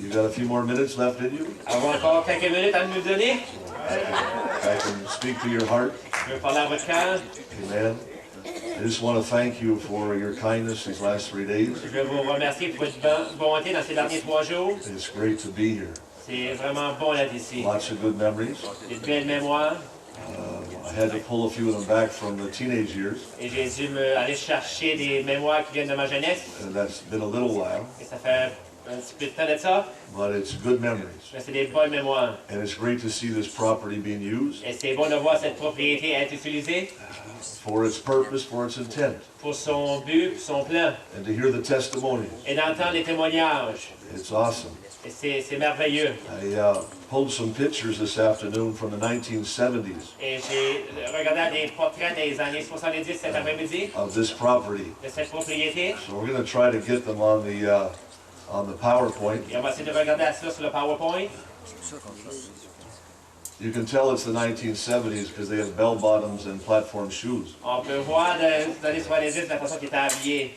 You got a few more minutes left in you? Avons encore quelques minutes à nous donner. I can speak to your heart. Je veux parler à votre cœur. Amen. I just want to thank you for your kindness these last 3 days. Je veux vous remercier pour votre bonté dans ces derniers 3 jours. It's great to be here. C'est vraiment bon d'être ici. Lots of good memories. Des belles mémoires. I had to pull a few of them back from the teenage years, Et j'ai dû aller chercher des mémoires qui viennent de ma jeunesse. and that's been a little while, Et ça fait un petit peu de temps de ça. but it's good memories. Mais c'est des bonnes mémoires. And it's great to see this property being used Et c'est bon de voir cette propriété être utilisée for its purpose, for its intent, pour son but, pour son plan. and to hear the testimonies. Et d'entendre les témoignages. It's awesome. Et c'est merveilleux. I pulled some pictures this afternoon from the 1970s Et j'ai regardé des portraits des années 70 cet après-midi of this property. de cette propriété. So we're going to try to get them on the PowerPoint. Et on va essayer de regarder ça sur le PowerPoint. You can tell it's the 1970s because they have bell bottoms and platform shoes. On peut voir dans les années 70 la façon qu'il était habillé.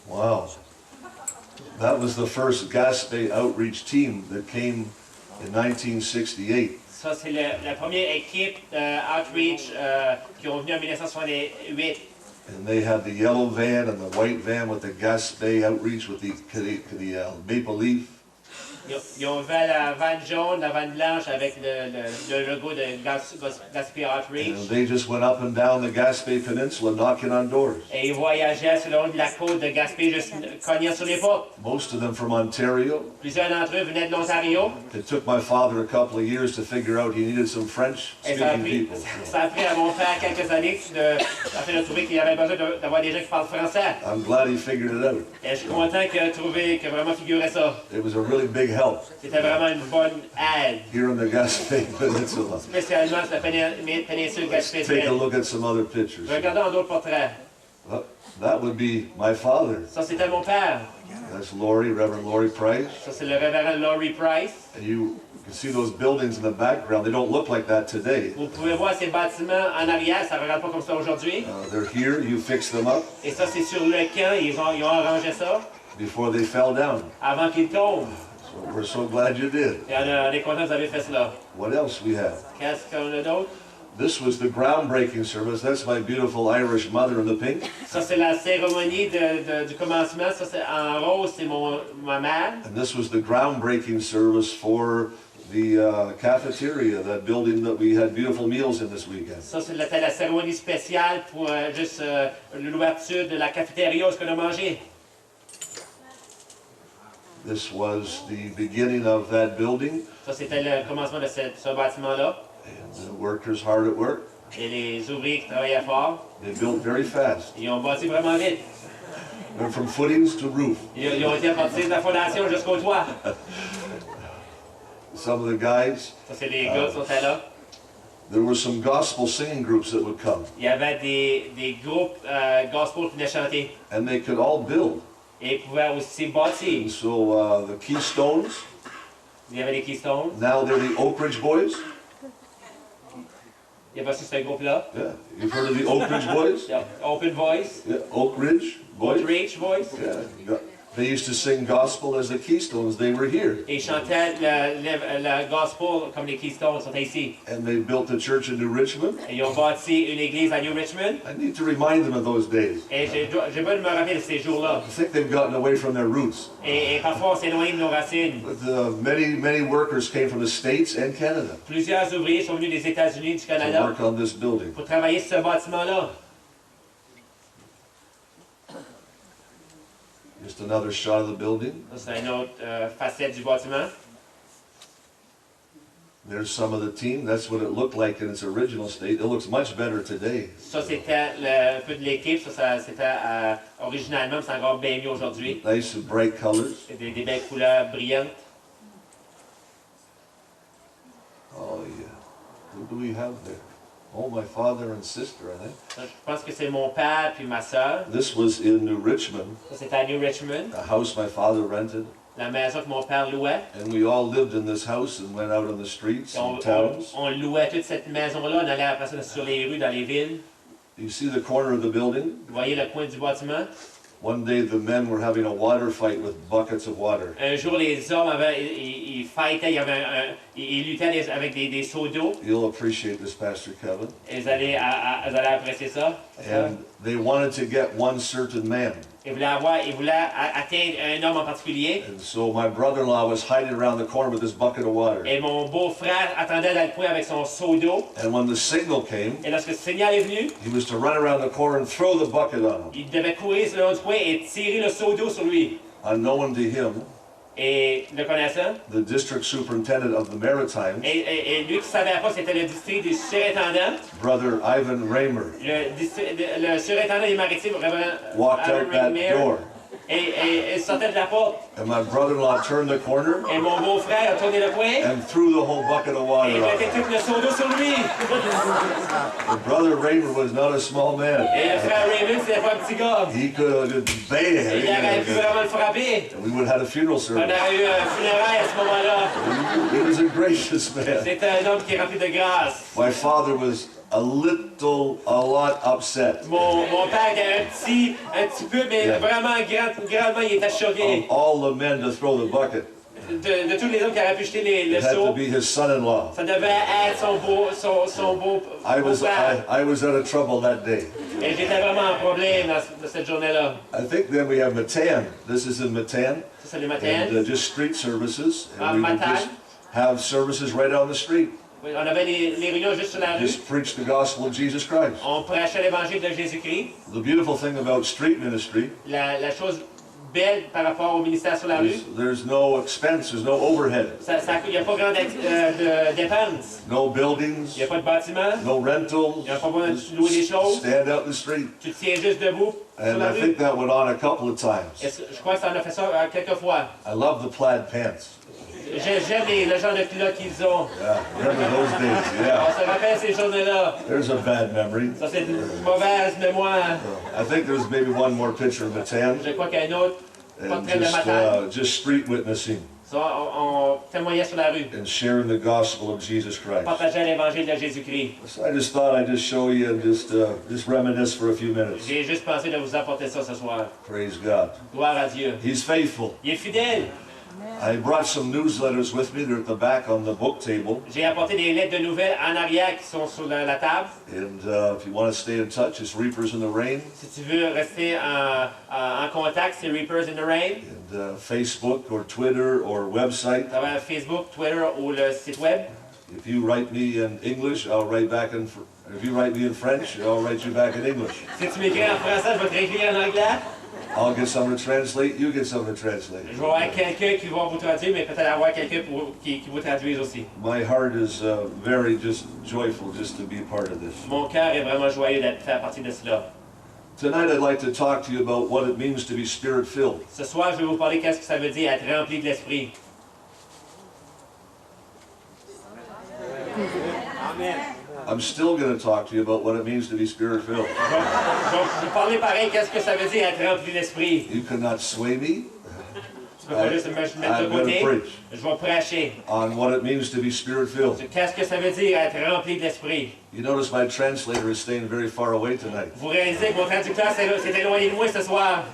Wow. That was the first Gaspé outreach team that came in 1968. Ça, c'est la première équipe Outreach qui ont venu en 1968. And they had the yellow van and the white van with the Gaspé outreach with the maple leaf. Ils ont vu la vanne jaune, la vanne blanche avec le logo de Gaspé Outreach. And they just went up and down the Gaspé Peninsula knocking on doors. Et ils voyageaient sur le long de la côte de Gaspé, juste cognant sur les portes. Most of them from Ontario. Plusieurs d'entre eux venaient de l'Ontario. It took my father a couple of years to figure out he needed some Et French-speaking people. ça a pris à mon père quelques années afin de trouver qu'il avait besoin d'avoir des gens qui parlent français. I'm glad he figured it out. Et je suis content qu'il ait vraiment figuré ça. It was a really big help C'était vraiment une bonne aide, here in the Gaspé Peninsula. spécialement sur la péninsule Let's take a gaspésienne. look at some other pictures. Regardons d'autres portraits. That would be my father. Ça, c'était mon père. That's Laurie, Reverend Laurie Price. Ça, c'est le révérend Laurie Price. And you can see those buildings in the background. They don't look like that today. Vous pouvez voir ces bâtiments en arrière, ça ne regarde pas comme ça aujourd'hui. They're here. You fixed them up Et ça, c'est sur le camp, ils ont arrangé ça before they fell down. avant qu'ils tombent. So we're so glad you did. Et on est content que vous avez fait cela. What else we have? Qu'est-ce qu'on a d'autre? This was the groundbreaking service. That's my beautiful Irish mother in the pink. Ça, c'est la cérémonie du commencement. Ça, c'est en rose, c'est ma mère. And this was the groundbreaking service for the cafeteria, that building that we had beautiful meals in this weekend. Ça, c'était la cérémonie spéciale pour juste l'ouverture de la cafétéria où on a mangé. This was the beginning of that building, Ça, c'était le commencement de ce bâtiment-là. and the workers hard at work. Et les ouvriers qui travaillaient fort, They built very fast. ils ont bâti vraiment vite. Went from footings to roof. Ils ont été à partir de la fondation jusqu'au toit. Some of the guys, Ça, c'est les gars qui sont là. there were some gospel singing groups that would come, Il y avait des groupes gospel qui venaient chanter. and they could all build. Et ils pouvaient aussi bâtir. And so the Keystones, Il y avait les Keystones. now they're the Oak Ridge Boys. Il y avait aussi ce groupe-là. Yeah, you've heard of the Oak Ridge Boys? Yeah. Open Voice. Yeah, Oak Ridge Boys. Outreach Voice. Yeah, they used to sing gospel as the Keystones. They were here, Et ils chantaient le gospel comme les Keystones sont ici. and they built a church in New Richmond. Et ils ont bâti une église à New Richmond. I need to remind them of those days. Et j'ai besoin de me rappeler de ces jours-là. I think they've gotten away from their roots. Et parfois, on s'éloigne de nos racines. But many workers came from the States and Canada Plusieurs ouvriers sont venus des États-Unis, du to Canada, work on this building. pour travailler sur ce bâtiment-là. Just another shot of the building. Ça, c'est une autre facette du bâtiment. There's some of the team. That's what it looked like in its original state. It looks much better today. Ça, c'était un peu de l'équipe. C'était originalement, mais c'est encore bien mieux aujourd'hui. Nice and bright colors. C'est des belles couleurs brillantes. Oh yeah. Who do we have there? Oh, my father and sister, I think. Ça, je pense que c'est mon père puis ma sœur. This was in New Richmond, Ça, c'était à New Richmond, a house my father rented. la maison que mon père louait. And we all lived in this house and went out on the streets Et and towns. on louait toute cette maison-là. On allait après ça sur les rues, dans les villes. You see the corner of the building? Vous voyez le coin du bâtiment? One day the men were having a water fight with buckets of water. Un jour, les hommes ils fightaient, ils luttaient avec des seaux d'eau. You'll appreciate this, Pastor Kevin. Et vous allez apprécier ça. And they wanted to get one certain man. Ils voulaient atteindre un homme en particulier. And so my brother-in-law was hiding around the corner with this bucket of water. Et mon beau-frère attendait dans le coin avec son seau d'eau. And when the signal came, Et lorsque le signal est venu, he was to run around the corner and throw the bucket on him. il devait courir sur le long du coin et tirer le seau d'eau sur lui. Unknown to him, Et le connaissant, the district superintendent of the Maritimes, et lui qui ne savait pas, c'était le district du surintendant. Brother Ivan Raymer, Le surintendant des maritimes, vraiment, walked Alan out that Raymer, door. et sortait de la porte. And my brother-in-law turned the corner Et mon beau-frère a tourné le coin and threw the whole bucket of et water il on mettait him. tout le seau d'eau sur lui. But Brother Raymer was not a small man. Et le frère Raymond, c'était pas un petit gars. He could have just Il aurait pu bang. vraiment le frapper. And we would have had a funeral On service. aurait eu un funérail à ce moment-là. He was a gracious man. C'était un homme qui est rempli de grâce. My father was a lot upset. Mon père était un petit peu, mais Yeah. vraiment grandement, il était choqué. Of all the men to throw the bucket, De tous les hommes qui auraient pu jeter le it had to seau, be his son-in-law. ça devait être son beau beau-père. I was out of trouble that day. Et j'étais vraiment en problème dans cette journée-là. I think then we have Matan. This is in Matan. Ça, c'est le matin. And just street services. And we would Matan. just have services right on the street. Oui, on avait les réunions juste sur la rue. Just preach the gospel of Jesus Christ. On prêchait l'évangile de Jésus-Christ. The beautiful thing about street ministry La chose belle par rapport au ministère sur la rue, is there's no expense, there's no overhead, il n'y a pas grand de dépenses. no buildings, Il n'y a pas de bâtiment. no rentals. Il n'y a pas besoin de Just louer des choses. stand out in the street. Tu tiens juste debout sur And la I rue. think that went on a couple of times. Je crois que ça en a fait ça quelques fois. I love the plaid pants. J'aime le genre de culottes qu'ils ont. Yeah, remember those days? On Yeah. se rappelle ces journées-là. There's a bad memory. Ça, c'est une mauvaise mémoire. I think there's maybe one more picture of Matan. Je crois qu'il y a un autre And portrait de matin. just street witnessing Ça, on témoignait sur la rue. and sharing the gospel of Jesus Christ. Partageait l'évangile de Jésus-Christ. So I just thought I'd just show you and just reminisce for a few minutes. J'ai juste pensé de vous apporter ça ce soir. Praise God. Gloire à Dieu. He's faithful. Il est fidèle. I brought some newsletters with me. They're at the back on the book table. J'ai apporté des lettres de nouvelles en arrière qui sont sur la table. And if you want to stay in touch, it's Reapers in the Rain. Si tu veux rester en contact, c'est Reapers in the Rain. And Facebook or Twitter or website. À travers Facebook, Twitter ou le site web. If you write me in English, I'll write back in. If you write me in French, I'll write you back in English. Si tu m'écris en français, je vais te réécrire en anglais. I'll get someone to translate. You get someone to translate. Je vais avoir quelqu'un qui va vous traduire, mais peut-être avoir quelqu'un qui vous traduise aussi. My heart is very just joyful just to be a part of this. Mon cœur est vraiment joyeux d'être faire partie de cela. Tonight, I'd like to talk to you about what it means to be spirit-filled. Ce soir, je vais vous parler qu'est-ce que ça veut dire être rempli de l'esprit. Amen. I'm still going to talk to you about what it means to be spirit-filled. Je vais vous parler pareil qu'est-ce que ça veut dire être rempli de l'esprit. You cannot sway me. Tu peux pas juste me mettre de I'm going côté. to preach Je vais prêcher. on what it means to be spirit-filled. Qu'est-ce que ça veut dire être rempli de l'esprit? You notice my translator is staying very far away tonight. Vous réalisez que mon traducteur s'est éloigné de moi ce soir.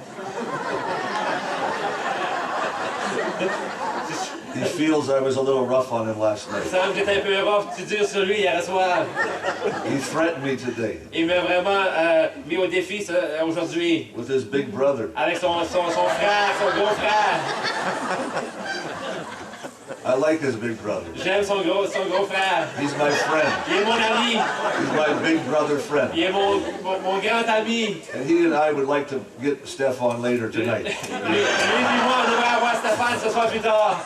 He feels I was a little rough on him last Il night. semble que j'étais un peu rough, tu dur sur lui hier soir. He threatened me today Il m'a vraiment mis au défi aujourd'hui. with his big brother. Avec son frère, son gros frère. I like his big brother. J'aime son gros frère. He's my friend. Il est mon ami. He's my big brother friend. Il est mon grand ami. And he and I would like to get Steph on later tonight. Lui et moi, on devrait avoir Stéphane ce soir plus tard.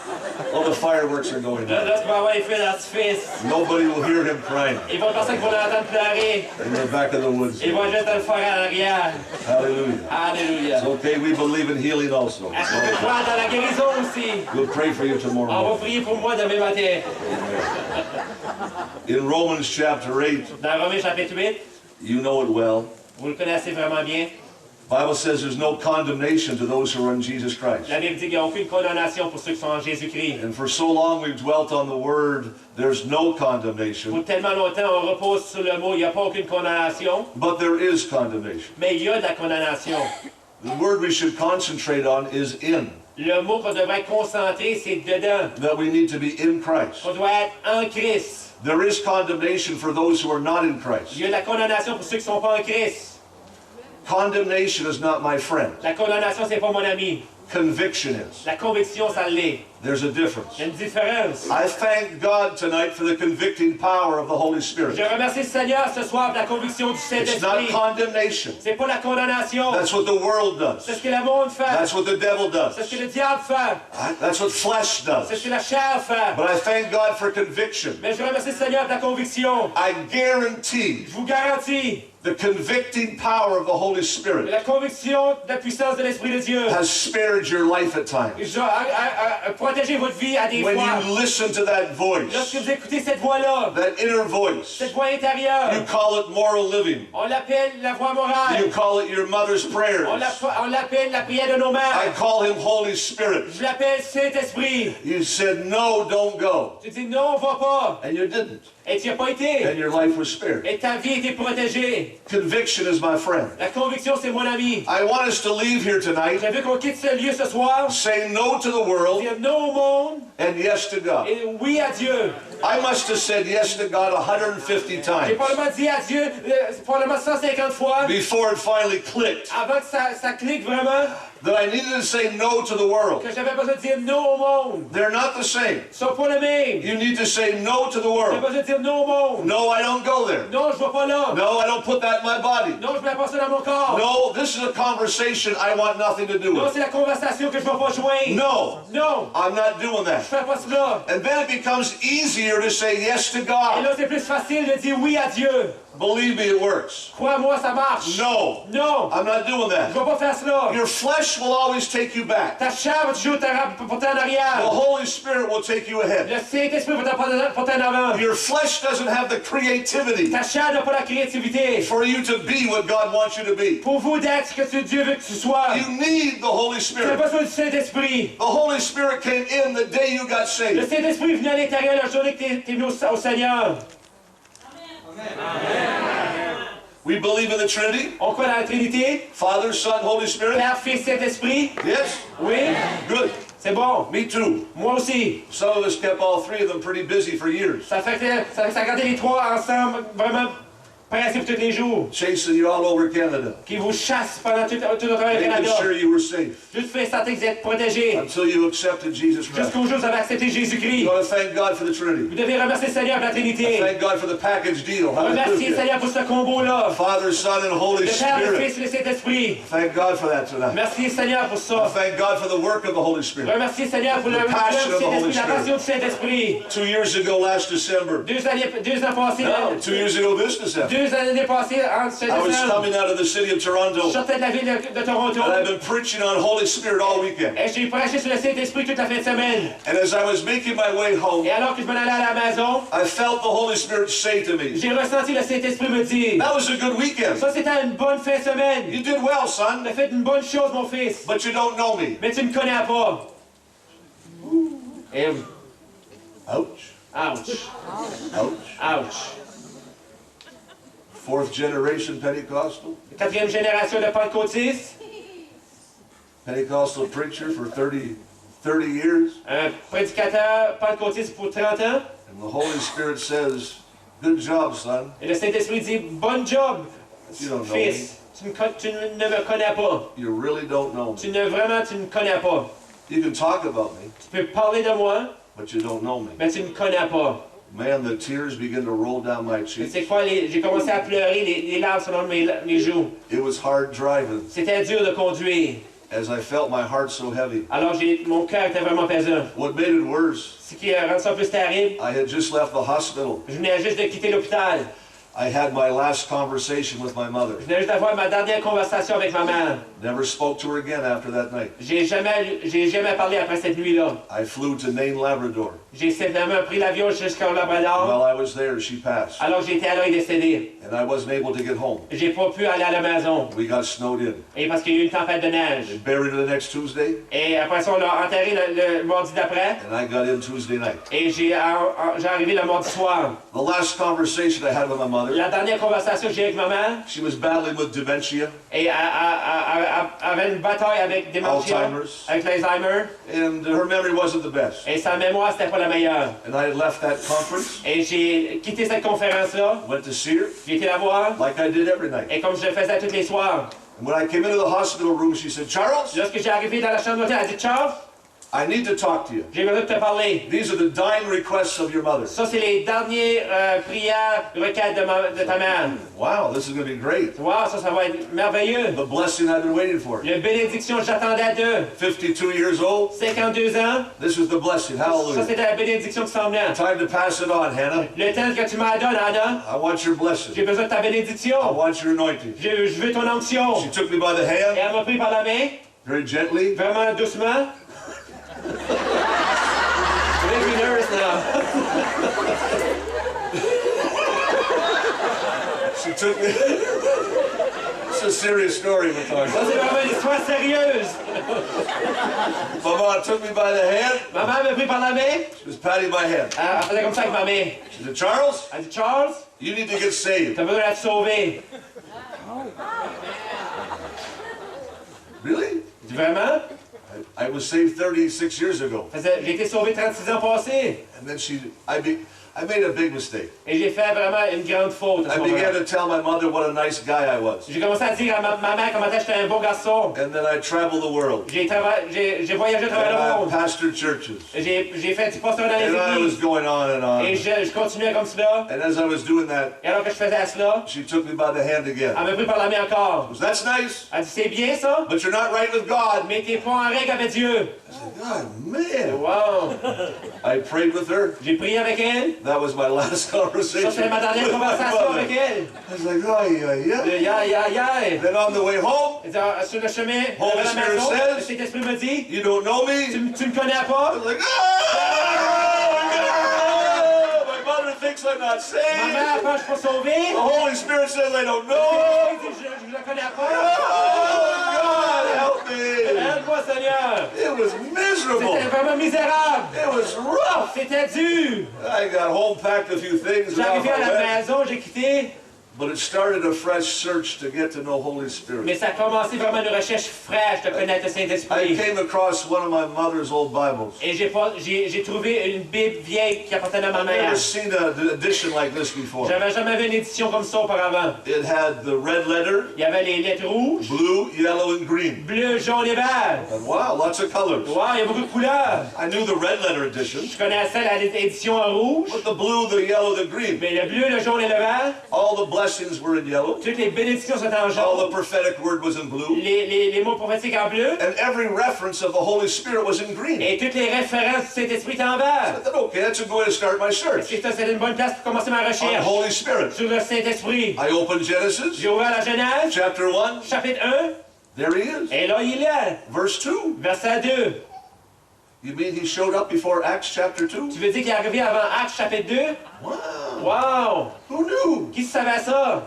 All the fireworks are going Là, on. tu vas avoir les feux d'artifice. Nobody will hear him crying Ils vont penser qu'ils vont l'entendre pleurer. in the back of the woods. Ils vont juste dans le forêt en arrière. Hallelujah. Alléluia. It's okay, we believe in healing also. Est-ce que tu crois dans la guérison aussi? We'll pray for you tomorrow On va morning. prier pour moi demain matin. In Romans chapter 8, Dans Romains chapitre 8, you know it well. vous le connaissez vraiment bien. Bible says there's no condemnation to those who are in Jesus Christ. La Bible dit qu'il n'y a aucune condamnation pour ceux qui sont en Jésus-Christ. And for so long we've dwelt on the word, there's no condemnation, Pour tellement longtemps, on repose sur le mot, il n'y a pas aucune condamnation, but there is condemnation. mais il y a de la condamnation. The word we should concentrate on is in. Le mot qu'on devrait concentrer, c'est dedans. That we need to be in Christ. On doit être en Christ. There is condemnation for those who are not in Christ. Il y a de la condamnation pour ceux qui ne sont pas en Christ. Condemnation is not my friend. La condamnation, c'est pas mon ami. Conviction is. La conviction, ça l'est. There's a difference. Il y a une différence. I thank God tonight for the convicting power of the Holy Spirit. Je remercie le Seigneur ce soir pour la conviction du It's not Saint-Esprit. condemnation. C'est pas la condamnation. That's what the world does. C'est ce que le monde fait. That's what the devil C'est ce does. que le diable fait. That's what flesh C'est ce does. que la chair fait. But I thank God for conviction. Mais je remercie le Seigneur pour la conviction. I guarantee Je vous garantis, the convicting power of the Holy Spirit la conviction de la puissance de l'Esprit de Dieu. has spared your life at times. Protéger votre vie à des When fois. you listen to that voice, Lorsque vous écoutez cette voix-là, that inner voice, cette voix intérieure, you call it moral living. on l'appelle la voix You morale. call it your mother's prayers. On l'appelle la prière de nos I mères. call him Holy Spirit. Je l'appelle Saint-Esprit. You said, no, don't go. Tu dis non, on va pas. And you didn't. Et tu n'y as pas été. And your life was spared. Et ta vie a été protégée. Conviction is my friend. La conviction, c'est mon ami. I want us to leave here tonight Je veux qu'on quitte ce lieu ce soir. saying no to the world Dire non au monde and yes to God. et oui à Dieu. I must have said yes to God 150 J'ai times probablement dit à Dieu probablement 150 fois before it finally clicked avant que ça clique vraiment that I needed to say no to the world. que j'avais besoin de dire non au monde. They're not the same. Ils sont pas le même. You need to say no to the J'ai world. besoin de dire non au monde. No, I don't go there. Non, je ne vais pas là. No, I don't put that in my body. Non, je ne mets pas ça dans mon corps. No, this is a conversation I want nothing to do Non, with. c'est la conversation que je ne vais pas joindre. No, Non, I'm not doing je that. ne fais pas cela. And then it becomes easier to say yes to Et God. là, c'est plus facile de dire oui à Dieu. Believe me, it works. Crois-moi, ça marche. No, Non, I'm not doing je ne that. vais pas faire cela. Your flesh will always take you back. Ta chair va toujours porter en The arrière. Holy Spirit will take you ahead. Le Saint-Esprit va te porter en avant. Your flesh doesn't have the creativity Ta chair n'a pas la créativité. for you to be what God wants you to be. Pour vous d'être ce que Dieu veut que tu sois. You need the Holy Tu as Spirit. besoin du Saint-Esprit. The Holy Spirit came in the day you got Le saved. Saint-Esprit est venu à l'intérieur la journée que tu es venu au Seigneur. We believe in the Trinity, On croit dans la Trinité. Father, Son, Holy Spirit. Père, Fils, Saint-Esprit. Yes? Oui, Good. c'est bon. Me too. Moi aussi. Some of us kept all three of them pretty busy for years, Ça fait que ça gardait les trois ensemble vraiment presque tous les jours. chasing you all over Canada, Qui vous chassent pendant tout le travail au making Canada. sure you were safe Juste faire sentir que vous êtes protégés. until you accepted Jesus Christ. Jusqu'au jour où vous avez accepté Jésus-Christ. You want to thank God for the Trinity. Vous devez remercier le Seigneur pour la Trinité. Thank God for the package deal. Remerciez le Hallelujah. Seigneur pour ce combo-là. Father, Son, and Holy Le Père, le Spirit. Fils et le Saint-Esprit. Thank God for that tonight. Merci le Seigneur pour ça. Thank God for the work of the Holy Spirit. Remerciez le Seigneur pour le passion of the Holy Saint-Esprit, la passion du Saint-Esprit. 2 years ago, last December, 2 ans passés, no, 2 years ago this December, 2 années passées, en ce I was décembre, coming out of the city of je Toronto, sortais de la ville de Toronto and I've been preaching on Holy Spirit all weekend. et j'ai prêché sur le Saint-Esprit toute la fin de semaine. And as I was making my way home, Et alors que je m'en allais à la maison, I felt the Holy Spirit say to me, j'ai ressenti le Saint-Esprit me dire, that was a good weekend. ça c'était une bonne fin de semaine. You did well, Tu son, as fait une bonne chose, mon fils, but you don't know me. mais tu ne me connais pas. Et Ouch. ouch, Ouch. ouch. 4th generation Pentecostal, 4e génération de pentecôtistes, Pentecostal preacher for 30 years, un prédicateur pentecôtiste pour 30 ans. and the Holy Spirit says, good job, son. Et le Saint-Esprit dit, bon job, You don't know fils. Tu ne me connais pas. You really don't know me. Tu ne me connais pas. You can talk about me, Tu peux parler de moi, but you don't know me. mais tu ne me connais pas. Man, the tears begin to roll down my Tu cheeks. sais quoi, j'ai commencé à pleurer, les larmes sur mes joues. It was hard driving C'était dur de conduire. as I felt my heart so heavy. Alors mon cœur était vraiment pesant. What made it worse, Ce qui a rendu ça plus terrible, I had just left the hospital. je venais juste de quitter l'hôpital. I had my last conversation with my mother. Je venais juste d'avoir ma dernière conversation avec ma mère. Never spoke to her again after that night. J'ai jamais parlé après cette nuit-là. I flew to Nain, Labrador. J'ai simplement pris l'avion jusqu'au Labrador. While I was there, she passed, Alors j'étais là et décédé. and I wasn't able to get home. J'ai pas pu aller à la maison. We got snowed in. Et parce qu'il y a eu une tempête de neige. They buried her the next Tuesday, Et après ça, on l'a enterré le mardi d'après. and I got in Tuesday night. Et j'ai arrivé le mardi soir. The last conversation I had with my mother mother. La dernière conversation que j'ai avec ma mère, She was battling with dementia, et elle avait une bataille avec démentia, Alzheimer's, avec l'Alzheimer, and her memory wasn't the best. et sa mémoire, c'était pas la meilleure. And I had left that conference, Et j'ai quitté cette conférence-là, went to see her, j'ai été la voir, like I did every night. et comme je le faisais tous les soirs, And when I came into the hospital room, she said, Charles, lorsque j'ai arrivé dans la chambre d'hôtel, elle a dit « Charles, I need to talk to you. j'ai besoin de te parler. These are the dying requests of your mother. Ça, c'est les dernières prières, requêtes de ta mère. Wow, this is going to be great. Wow, ça va être merveilleux. The blessing I've been waiting for. La bénédiction que j'attendais d'eux. 52 years old, 52 ans, this was the blessing. ça, Hallelujah. c'était la bénédiction qui s'en venait. Time to pass it on, Hannah. Le temps que tu m'as donné, Anna, I want your blessing. j'ai besoin de ta I bénédiction. want your anointing. Je veux ton onction. She took me by the Et hand, elle m'a pris par la main, very gently. vraiment doucement. Make me nervous now. She took me. It's a serious story we're talking Ça, c'est about. vraiment une histoire sérieuse. Mama took me by the hand. Ma mère m'a pris par la main. She was patting my hand. Elle faisait comme ça avec ma main. She said, Charles, Elle dit, Charles, you need to get saved. t'as besoin d'être sauvé. Really? Je dis, vraiment? I was saved 36 years ago. J'ai été sauvé 36 ans passés. And then I made a big mistake. Et j'ai fait vraiment une grande faute à I ce began moment-là. to tell my mother what a nice guy I was. J'ai commencé à dire à ma mère comment j'étais un bon garçon. And then I traveled the world. J'ai voyagé à And travers le I monde. pastored churches. J'ai fait du pasteur dans And I les was églises. going on and on. Et je continuais comme cela. And as I was doing that, Et alors que je faisais cela, she took me by the hand again. elle m'a pris par la main encore. She goes, that's nice, Elle dit, c'est bien ça, but you're not right with God. mais t'es pas en règle avec Dieu. I said, God, man. Wow. I prayed with her. J'ai prié avec elle. That was my last conversation. Ça, c'était ma dernière with my conversation mother. avec elle. I was like, oh, yeah. Yeah. Then on the way home, Et sur le chemin, Holy vers la Spirit maison, says- le Saint-Esprit me dit, you don't know me? tu me connais pas? I was like, oh, my mother thinks I'm not Ma saved. mère pense que je suis pas sauvé. The Holy Spirit says I don't know. Je la connais pas. Oh, God, help me. Aide-moi, Seigneur. It was miserable. C'était vraiment misérable. It was rough. C'était dur. I got home, packed a few things, and J'ai off arrivé à I la went. maison, j'ai quitté. But it started a fresh search to get to know Holy Spirit. Mais ça a commencé vraiment une recherche fraîche de connaître le I Saint-Esprit. came across one of my mother's old Bibles. Et j'ai trouvé une Bible vieille qui appartenait à ma I've mère. never seen an edition like this before. J'avais jamais vu une édition comme ça auparavant. It had the red letter, Il y avait les lettres rouges, blue, yellow, and green. bleu, jaune et vert. And wow, lots of colors. Wow, il y a beaucoup de couleurs. I knew the red letter edition, Je connaissais l'édition en rouge, but the blue, the yellow, the green. mais le bleu, le jaune et le vert, All the blessings were in yellow. toutes les bénédictions sont en All jaune, the prophetic word was in blue. les mots prophétiques en bleu, And every reference of the Holy Spirit was in green. et toutes les références du Saint-Esprit étaient en I vert. thought, okay, that's a good way to start my search. Et ça, c'est une bonne place pour commencer ma On recherche Holy Spirit. sur le Saint-Esprit. I opened Genesis, J'ai ouvert la Genèse, chapter 1. chapitre 1, There he is. et là, il est, Verse 2. verset 2. You mean he showed up before Acts chapter 2? Tu veux dire qu'il est arrivé avant Actes chapitre 2? Wow. Wow! Who knew? Qui savait ça?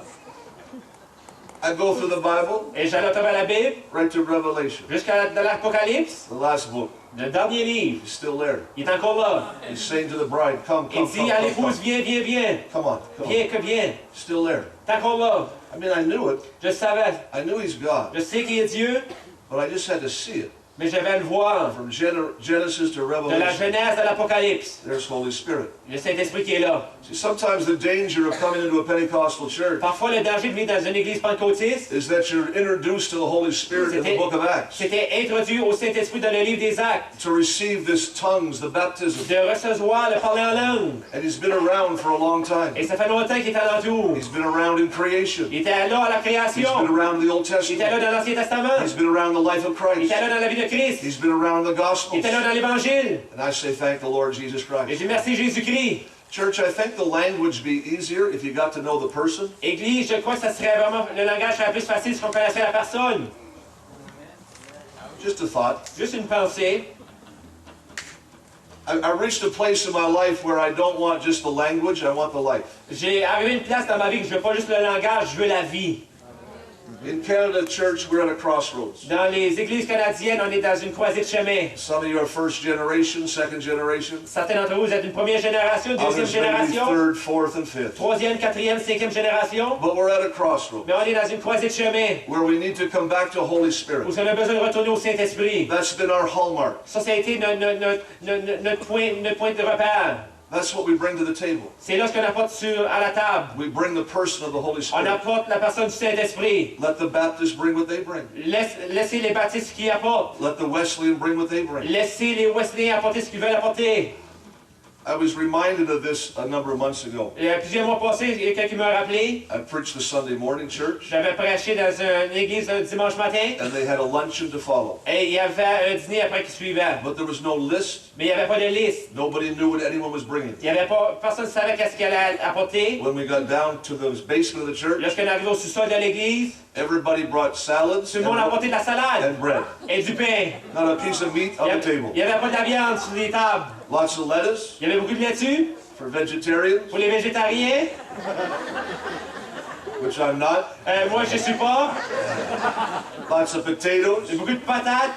I go through the Bible, Et j'allais au travers de la Bible, right to Revelation, jusqu'à l'Apocalypse, the last book. le dernier livre. He's still there. Il est encore là. He's saying to the bride, come, Il come, dit come, à come, l'épouse, come. viens. Come on, come on. Viens que viens. Still there. T'es encore là. I mean, I knew it. Je le savais. I knew he's God. Je sais qu'il est Dieu, But I just had to see it. mais je vais le voir. From Genesis to De la Revelation, Genèse à l'Apocalypse. there's Holy Spirit. Le Saint-Esprit qui est là. See, sometimes the danger of coming into a Pentecostal church Parfois, le danger de venir dans une église pentecôtiste, is that you're introduced to the Holy Spirit in the book of Acts. c'était introduit au Saint-Esprit dans le livre des Actes. To receive this tongues, the baptism. De recevoir le parler en langue. And he's been around for a long time. Et ça fait longtemps qu'il est alentour. He's been around in creation. Il était là à la He's been création. around the Old Il était là Testament. dans l'Ancien Testament. He's been around the life of Il Christ. était là dans la vie de Christ. He's been around the Il Gospels. était là dans l'Évangile. And I say thank the Lord Jesus Et Christ. j'ai merci Jésus-Christ. Church, I think the language would be easier if you got to know the person. Église, je crois que ça serait vraiment, le langage serait plus facile si on connaissait la personne. Just a thought. Juste une pensée. I reached a place in my life where I don't want just the language, I want the life. J'ai arrivé à une place dans ma vie que je veux pas juste le langage, je veux la vie. In Canada Church, we're at a crossroads. Dans les églises canadiennes, on est dans une croisée de chemin. Some of you are first generation, second generation. Certains d'entre vous êtes une première génération, deuxième Others maybe génération, third, fourth, and fifth. troisième, quatrième, cinquième génération. But we're at a crossroads Mais on est dans une croisée de chemin where we need to come back to Holy Spirit. où on a besoin de retourner au Saint-Esprit. That's been our hallmark. Ça a été notre point de repère. That's what we bring to the table. C'est là ce qu'on apporte à la table. We bring the person of the Holy On Spirit. apporte la personne du Saint-Esprit. Let the Baptists bring what they bring. Laissez les baptistes qui apportent. Let the Wesleyan bring what they bring. Laissez les Wesleyens apporter ce qu'ils veulent apporter. I was reminded of this a number of months ago. Il y a plusieurs mois passés, il y a quelqu'un qui m'a rappelé. I preached the Sunday morning church, J'avais prêché dans une église le dimanche matin. and they had a luncheon to follow. Et il y avait un dîner après qui suivait. But there was no list. Mais il n'y avait pas de liste. Nobody knew what anyone was bringing. Il y avait pas, personne ne savait qu'est-ce qu'elle allait apporter. When we got down to the basement of the church, Lorsqu'on arrive au sous-sol de l'église, everybody brought salads tout le monde a apporté de la salade and bread. et du pain. Not a piece of meat on the table. Il n'y avait pas de la viande sur les tables. Lots of lettuce Il y avait beaucoup de laitue for vegetarians, pour les végétariens. which I'm not. Moi, je ne suis pas. Lots of potatoes Beaucoup de patates.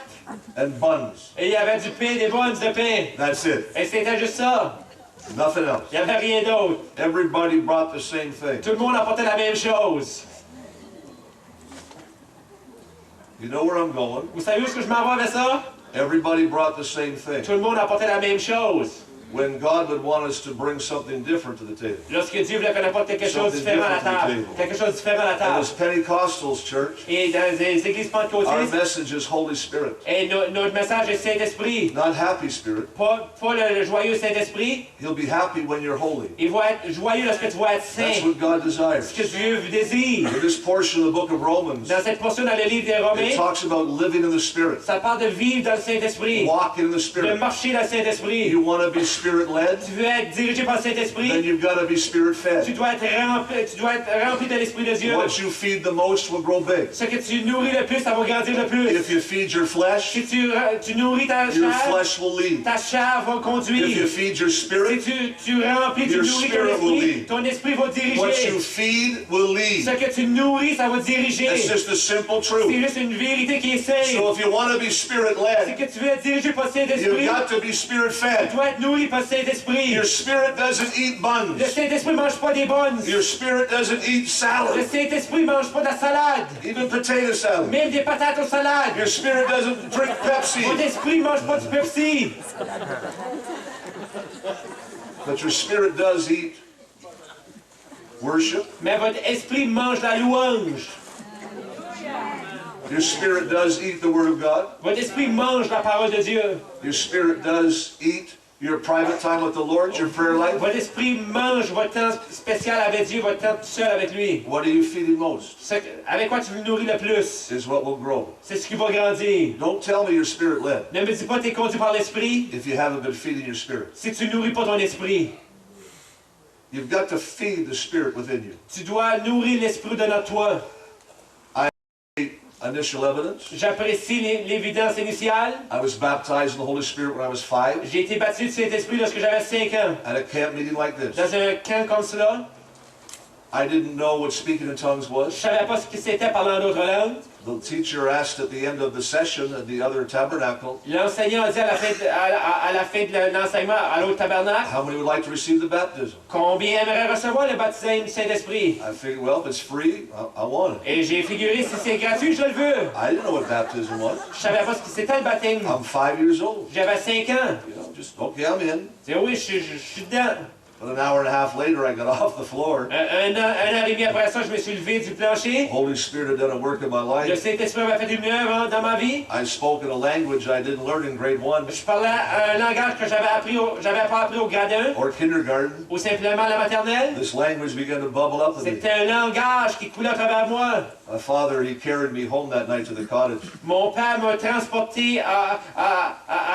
and buns. Et il y avait du pain, des buns de pain. That's it. Et c'était juste ça. Nothing else. Il n'y avait rien d'autre. Everybody brought the same thing. Tout le monde apportait la même chose. You know where I'm going? Vous savez où est-ce que je m'en vais avec ça? Everybody brought the same thing. Tout le monde apportait la même chose. When God would want us to bring something different to the table. Lorsque Dieu voulait qu'on apporte quelque chose de différent à la table. Quelque chose de différent à la And table. as Pentecostals church, Et dans les églises our pentecôtistes, message is Holy Spirit, et notre message est Saint-Esprit. not happy spirit. Pas le joyeux Saint-Esprit. He'll be happy when you're holy. Il va être joyeux lorsque tu vas être That's saint. what God desires. Ce que Dieu désire. In this portion of the book of Romans, Dans cette portion dans le livre des it Romains, talks about living in the Spirit, ça parle de vivre dans le Saint-Esprit. walking in the De Spirit. marcher dans le Saint-Esprit. You want to be Spirit-led? Tu veux être dirigé par le Then Saint-Esprit. you've got to be Tu Spirit-fed. dois être rempli de l'Esprit de Dieu. What you feed the most will grow big. Ce que tu nourris le plus, ça va grandir le plus. If you feed your flesh, Si tu nourris ta your chair, flesh will lead. ta chair va If you conduire. feed your Si spirit, tu remplis, tu your nourris spirit will lead. ton esprit va what you diriger. feed will lead. Ce que tu nourris, ça va diriger. It's just a simple C'est truth. juste une vérité qui est So simple. if you want to be C'est Spirit-led, que tu veux être dirigé par le you've Saint-Esprit. got to be Tu Spirit-fed. dois être nourri par le Saint-Esprit. Your spirit doesn't eat Le buns. Saint-Esprit ne mange pas des bonnes. Your spirit doesn't eat Le salad, Saint-Esprit ne mange pas de la salade. even potato salad. Même des patates aux salades. Your spirit doesn't drink Pepsi, Votre esprit ne mange pas du Pepsi. but your spirit does eat worship. Mais votre esprit mange la louange. Your spirit does eat the Word of God. Votre esprit mange la parole de Dieu. Your spirit does eat your private time with the Lord, your prayer life. Votre esprit mange votre temps spécial avec Dieu, votre temps tout seul avec lui. What are you feeding most? Avec quoi tu le nourris le plus? Is what will grow. C'est ce qui va grandir. Don't tell me you're spirit-led Ne me dis pas que tu es conduit par l'esprit if you haven't been feeding your spirit. si tu nourris pas ton esprit. You've got to feed the spirit within you. Tu dois nourrir l'esprit de notre toi. Initial evidence. J'apprécie l'évidence initiale. I was baptized in the Holy Spirit when I was 5 J'ai été baptisé du Saint-Esprit lorsque j'avais 5 ans. at a camp meeting like this. Dans un camp comme cela, I didn't know what speaking in tongues je was. savais pas ce que c'était parler en d'autres langues. The teacher asked at the end of the session at the other tabernacle, L'enseignant a dit à la fin de l'enseignement à l'autre tabernacle, how many would like to receive the baptism? combien aimerait recevoir le baptême du Saint-Esprit? I figured, well, if it's free, I want it. Et j'ai figuré, si c'est gratuit, je le veux. I didn't know what baptism was. Je savais pas ce que c'était le baptême. I'm 5 years old. J'avais 5 ans. You know, just, okay, I'm in. Je dis, oui, je suis dedans. But an hour and a half later, I got off the floor. Un an et demi après ça, je me suis levé du plancher. Holy Spirit had done a work in my Le life. Saint-Esprit m'a fait une œuvre dans ma vie. I spoke in a language I didn't learn in grade 1 Je parlais un langage que j'avais pas appris au grade 1 or kindergarten. ou simplement à la maternelle. This language began to bubble up in me. C'était un langage qui coulait à travers moi. My father, he carried me home that night to the cottage. Mon père m'a transporté à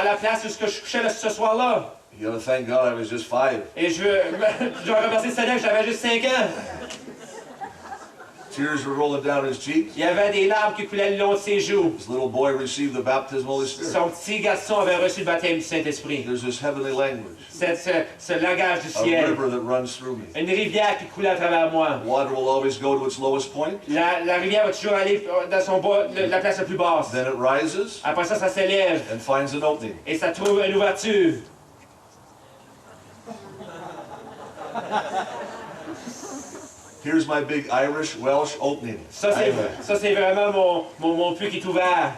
la place où je couchais ce soir-là. You gotta thank God I was just 5. Et je dois remercier le Seigneur que j'avais juste 5 ans. Tears were rolling down his cheeks. Il y avait des larmes qui coulaient le long de ses joues. His little boy received the baptism of the Holy Spirit. Son petit garçon avait reçu le baptême du Saint-Esprit. There's this heavenly language, Ce langage du a ciel. river that runs through me. Une rivière qui coule à travers moi. Water will always go to its lowest point. La rivière va toujours aller dans son bas, la place la plus basse. Then it rises Après ça, ça s'élève and finds an opening. et ça trouve une ouverture. Here's my big Irish, Welsh opening. Ça, c'est vraiment mon puits qui est ouvert.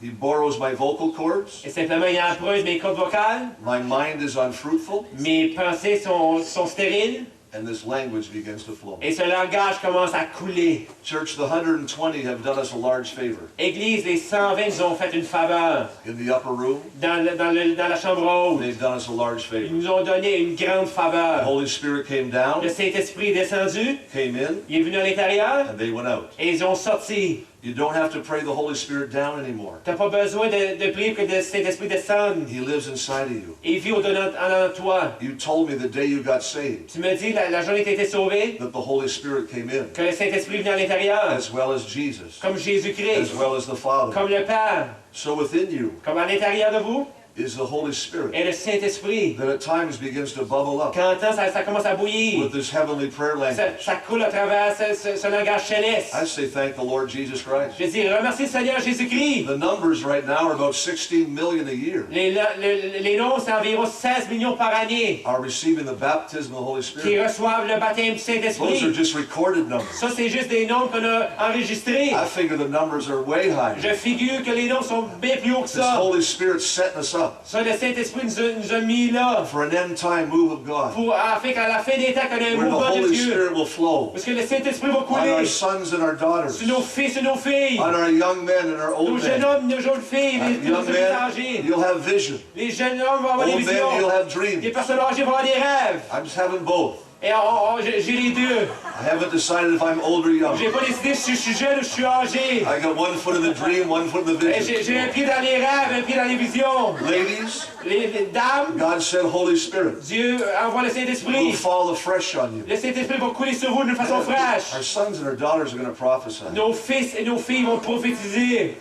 He borrows my vocal cords. Et simplement, il emprunte mes cordes vocales. My mind is unfruitful. Mes pensées sont stériles. And this language begins to flow. Et ce langage commence à couler. Church, the 120 have done us a large favor. Église, les 120 nous ont fait une faveur. In the upper room, Dans la chambre haute, they've done us a large ils favor. nous ont donné une grande The faveur. Holy Spirit came Le down, Saint-Esprit est descendu, came in, il est venu à l'intérieur and they went out. et ils ont sorti. You don't have to pray the Holy Spirit down anymore. Tu n'as pas besoin de prier que le Saint-Esprit descende. He lives inside of you. Il vit au-dedans de toi. You told me the day you got saved Tu me dis, la journée que tu as été sauvé, that the Holy Spirit came in, que le Saint-Esprit est venu à l'intérieur, as well as Jesus, comme Jésus-Christ, as well as the Father. comme le Père, So within you comme à l'intérieur de vous, is the Holy Spirit et le Saint-Esprit. that at times begins to bubble up Quand ça commence à bouillir, with this heavenly prayer language. ça coule à travers ce langage céleste. I say thank the Lord Jesus Christ. Je dis, remercie le Seigneur Jésus-Christ. The numbers right now are about 16 million a year Les noms, c'est environ 16 millions par année are receiving the baptism of the Holy qui Spirit. reçoivent le baptême du Those are Saint-Esprit. just recorded numbers. Ça, c'est juste des noms qu'on a enregistrés. I figure the numbers are way higher. Je figure que les noms sont bien plus hauts que This ça. Holy Spirit setting us up Ça, le Saint-Esprit nous a mis là for an end time move of God, afin qu'à la fin des temps, qu'on ait un where the mouvement de Holy Dieu. Spirit will flow Parce que le Saint-Esprit va on couler our sons and our daughters, sur nos fils et nos filles, on our young men and our nos old jeunes men. hommes, nos jeunes filles, les Young personnes men, âgées. you'll have vision. Les jeunes hommes vont avoir des Old men, you'll visions. have Les dreams. personnes âgées vont avoir des rêves. I'm just having both. Et j'ai les deux. I haven't decided if I'm old or young. J'ai pas décidé si je suis jeune ou je suis âgé. I got one foot in the dream, one foot in the Et vision. j'ai un pied dans les rêves, un pied dans les visions. Ladies, Les dames, God said Holy Spirit Dieu envoie le will Saint-Esprit. fall afresh on you. Le Saint-Esprit va couler sur vous d'une façon fraîche. Our sons and our daughters are going to prophesy. Nos fils et nos filles vont prophétiser.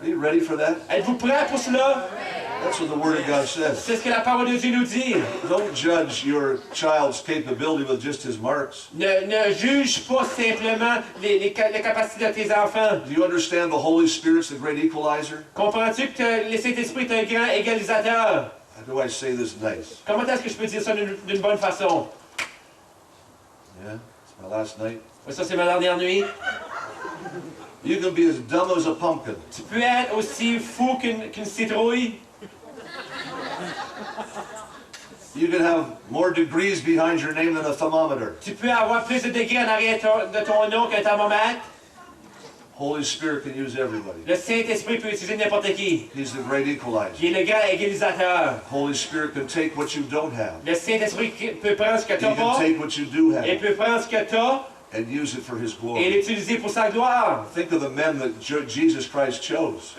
Are you ready for that? Êtes-vous prêts pour cela? That's what the Word of God says. C'est ce que la parole de Dieu nous dit. Don't judge your child's capability with just his marks. Ne juge pas simplement les capacités de tes enfants. Do you understand the Holy Spirit's the great equalizer? Comprends-tu que le Saint-Esprit est un grand égalisateur? How do I say this nice? Comment est-ce que je peux dire ça d'une bonne façon? Yeah, it's my last night. Ça, c'est ma dernière nuit. You can be as dumb as a pumpkin. Tu peux être aussi fou qu'une citrouille. You can have more degrees behind your name than a thermometer. Tu peux avoir plus de degrés en arrière de ton nom qu'un thermomètre. Holy Spirit can use everybody. Le Saint-Esprit peut utiliser n'importe qui. He's the great equalizer. Il est le grand égalisateur. Holy Spirit can take what you don't have. Le Saint-Esprit peut prendre ce que He tu n'as can pas take what you do et have peut prendre ce que tu as and use it for His et glory. l'utiliser pour sa gloire. Think of the men that Jesus Christ chose.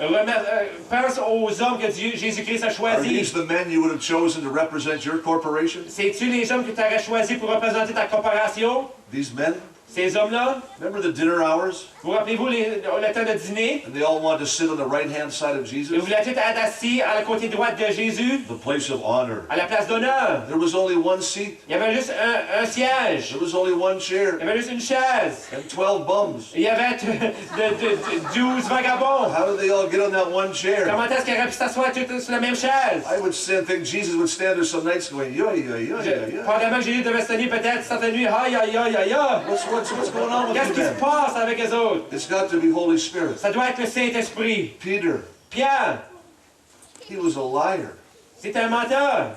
Pense aux hommes que Jésus-Christ a Are choisis. these the men you would have chosen to represent your corporation? C'est-tu les hommes que tu aurais choisis pour représenter ta corporation? These men? Ces hommes-là? Remember the dinner hours? Vous rappelez-vous le temps de dîner? And they all wanted to sit on the right-hand side of Et Jesus? vous voulez tous être assis à la côté droite de Jésus, The place of honor. à la place d'honneur. There was only one seat. Il y avait juste un siège. There was only one chair. Il y avait juste une chaise. And 12 bums. Il y avait 12 vagabonds. How did they all get on that one chair? Comment est-ce qu'ils auraient pu s'asseoir tous sur la même chaise? I would think Jesus would stand there some nights going, yeah, yeah, yeah, yeah, yeah. Probablement que Jésus devait se tenir peut-être certaines nuits. Aïe, aïe, aïe, aïe, aïe. What's going on with Qu'est-ce you qui se men? passe avec les autres? It's got to be Holy Spirit. Ça doit être le Saint-Esprit. Peter, Pierre, he was a liar. c'est un menteur.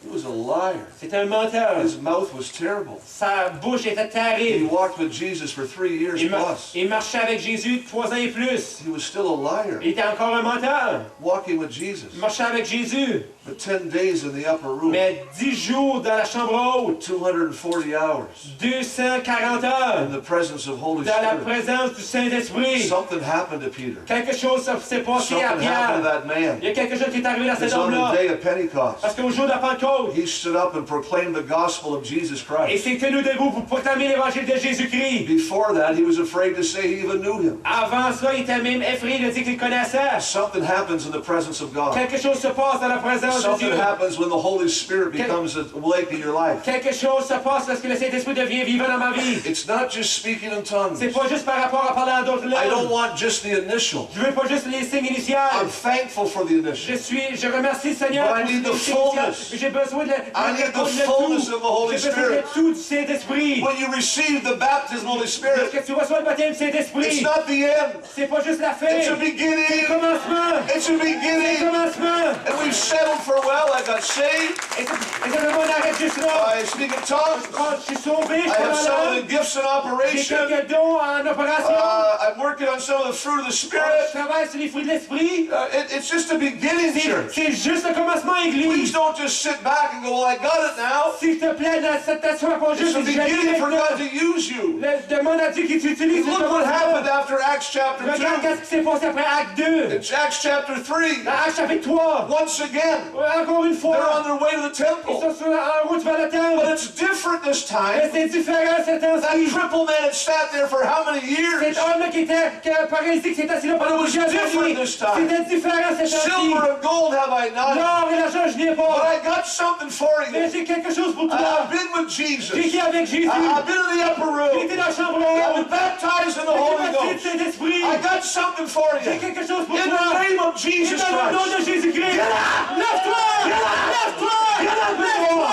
He was a liar. C'est un menteur. His mouth was terrible. Sa bouche était He terrible. walked with Jesus for 3 years plus. Il marchait avec Jésus 3 ans et plus. He was still a liar. Il était encore un menteur. Walking with Il Jesus. marchait avec Jésus. But 10 days in the upper room. Mais 10 jours dans la chambre haute. 240 hours. 240 heures. In the presence of Holy Dans la Spirit. présence du Saint-Esprit. Something happened to Peter. Quelque chose s'est passé à Something happened to Pierre. that man. Il y a quelque chose qui est arrivé à cet It's on homme-là. the day of Pentecost. Parce qu'au jour de la Pentecôte, autres. He stood up and proclaimed the gospel of Jesus Et Christ. s'est tenu debout pour proclamer l'évangile de Jésus-Christ. Before that, he was afraid to say he even knew him. Avant cela, il était même effrayé de dire qu'il connaissait. Something happens in the presence of God. Quelque chose se passe dans la présence de Something Dieu. happens when the Holy Spirit becomes awake in your life. Quelque chose se passe lorsque le Saint-Esprit devient vivant dans ma vie. It's not just speaking in tongues. C'est pas juste par rapport à parler en d'autres I don't langues. want just the initial. Je veux pas juste les signes I'm initiales. thankful for the initial. Je remercie le Seigneur But I pour need les the signes initiales. fullness. Mais j'ai besoin de I need the fullness of the Holy J'ai besoin de Spirit. tout du Saint-Esprit. When you receive the baptism of the Holy Spirit, Lorsque tu reçois le baptême du it's Saint-Esprit, not the end. c'est pas juste la fin. It's a C'est le beginning. commencement. It's a C'est le beginning. commencement. And we've settled for, well, I got saved. Et c'est le monde arrête juste là. I speak in tongues. Je suis sauvé, je I suis have some malade. of the gifts in J'ai operation. quelques dons en opération. I'm working on some of the fruit of the Je Spirit. travaille sur les fruits de l'esprit. It's just a beginning, church. C'est juste le commencement, Please Église. don't just sit back and go, well, I got it now. S'il te plaît, n'accepte pas It's juste a que j'aime beginning for maintenant. God to use you. Demande à Dieu qu'il t'utilise. Look what happened after Acts chapter Regarde 2. ce qui s'est passé après Acte 2. It's Acts chapter 3. Dans Acte chapitre 3. Once again, Encore une they're fois. on their way to the Ils temple. sont en route vers le But temple. it's different this Mais time. c'est différent cet That temps-ci. crippled man had sat there for how many years? Cet homme-là qui était paralytique, s'est assis là pendant But it was plusieurs different années. this time. C'était différent cet temps-ci. Silver and gold have I not, L'or et l'argent, je n'ai but pas. I got something for Mais you. j'ai quelque chose pour I've toi. been with J'ai Jesus. été avec Jésus. I've been in the upper J'ai été room. dans la chambre I've haute. been baptized in the J'ai Holy été baptisé Ghost. de Saint-Esprit. I got something for J'ai you. quelque chose pour In toi. the name of Et Jesus dans le nom Christ. de Jésus-Christ. Lève-toi! Lève-toi! Lève-toi!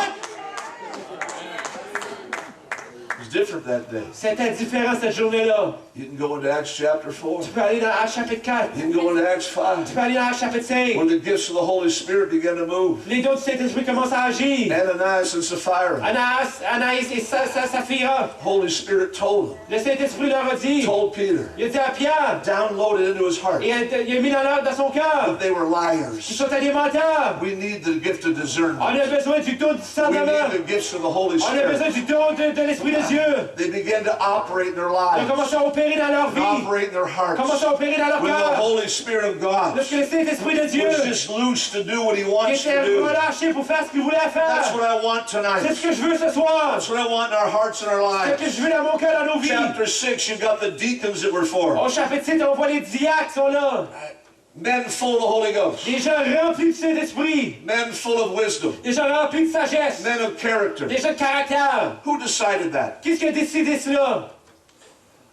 It was different that day. C'était différent cette journée-là. You can go into Acts chapter 4. Tu peux aller dans Acte chapitre 4. You can go into Acts 5. Tu peux aller dans Acte chapitre 5. When the gifts of the Holy Spirit began to move. Les dons du Saint-Esprit commencent à agir. Ananias and Sapphira. Anaïs et Saphira. Holy Spirit told Le Saint-Esprit leur a dit. told Peter, Il a dit à Pierre. downloaded into his heart, Et il a mis dans son cœur. that they were Ils liars. sont des menteurs. We need the gift of On discernment. a besoin du don du We discernement. need the gifts of the Holy On a besoin Spirit. du don de l'Esprit de Dieu. They began to operate in their Ils ont lives, commencé à opérer dans leur vie. operate in their hearts. Commencé à opérer dans leur When the cœur. Holy Spirit of God Lorsque le Saint-Esprit de Dieu was just loose to do what He qui wants to était do. relâché pour faire ce qu'il voulait That's faire. what I want C'est tonight. ce que je veux ce soir. That's what I want in our hearts and our C'est ce que lives. je veux dans mon cœur, dans nos vies. Chapter 6, you've got the deacons that were formed. Au chapitre 6, on voit les diacres qui sont là. Men full of the Holy Ghost. Des gens remplis du Saint-Esprit. Men full of wisdom. Des gens remplis de sagesse. Men of character. Des gens de caractère. Who decided that? Qu'est-ce qui a décidé cela?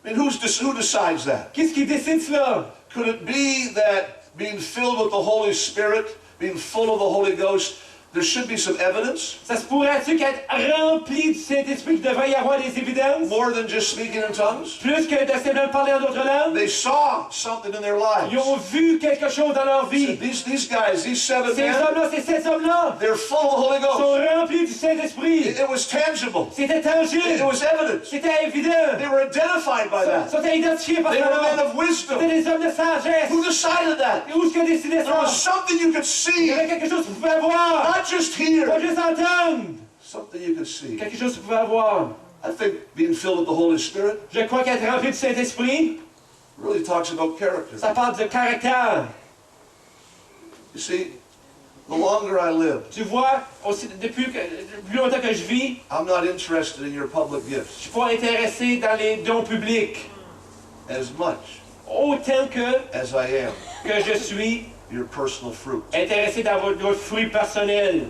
I mean, who decides that? Qu'est-ce qui décide cela? Could it be that being filled with the Holy Spirit, being full of the Holy Ghost, there should be some evidence? Ça se pourrait-tu qu'être rempli du Saint-Esprit, qu'il devrait y avoir des évidences? More than just speaking in tongues? Plus que de simplement parler en d'autres langues? They saw something in their lives. Ils ont vu quelque chose dans leur vie. These guys, these 7 Ces men, hommes-là, ces hommes-là, they're full of the Holy sont Ghost. remplis du Saint-Esprit. It was tangible. C'était It tangible. was evidence. C'était évident. They were identified by Ils that. sont identifiés par They were men ça. of wisdom. C'était des hommes de sagesse. Who decided that? Et où est-ce que décidé There was ça? something you could Il see, y avait quelque chose que vous pouvez voir. not just here. Pas juste entendre. Something you could see. Quelque chose que vous pouvez voir. I think being filled with the Holy Spirit Je crois qu'être rempli du Saint-Esprit, really talks about character. ça parle de caractère. You see, the longer I live, Tu vois, aussi, depuis plus longtemps que je vis, I'm not interested in your public je gifts suis pas intéressé dans les dons publics. as much Autant as I am que je suis your personal fruit. intéressé dans votre fruit personnel.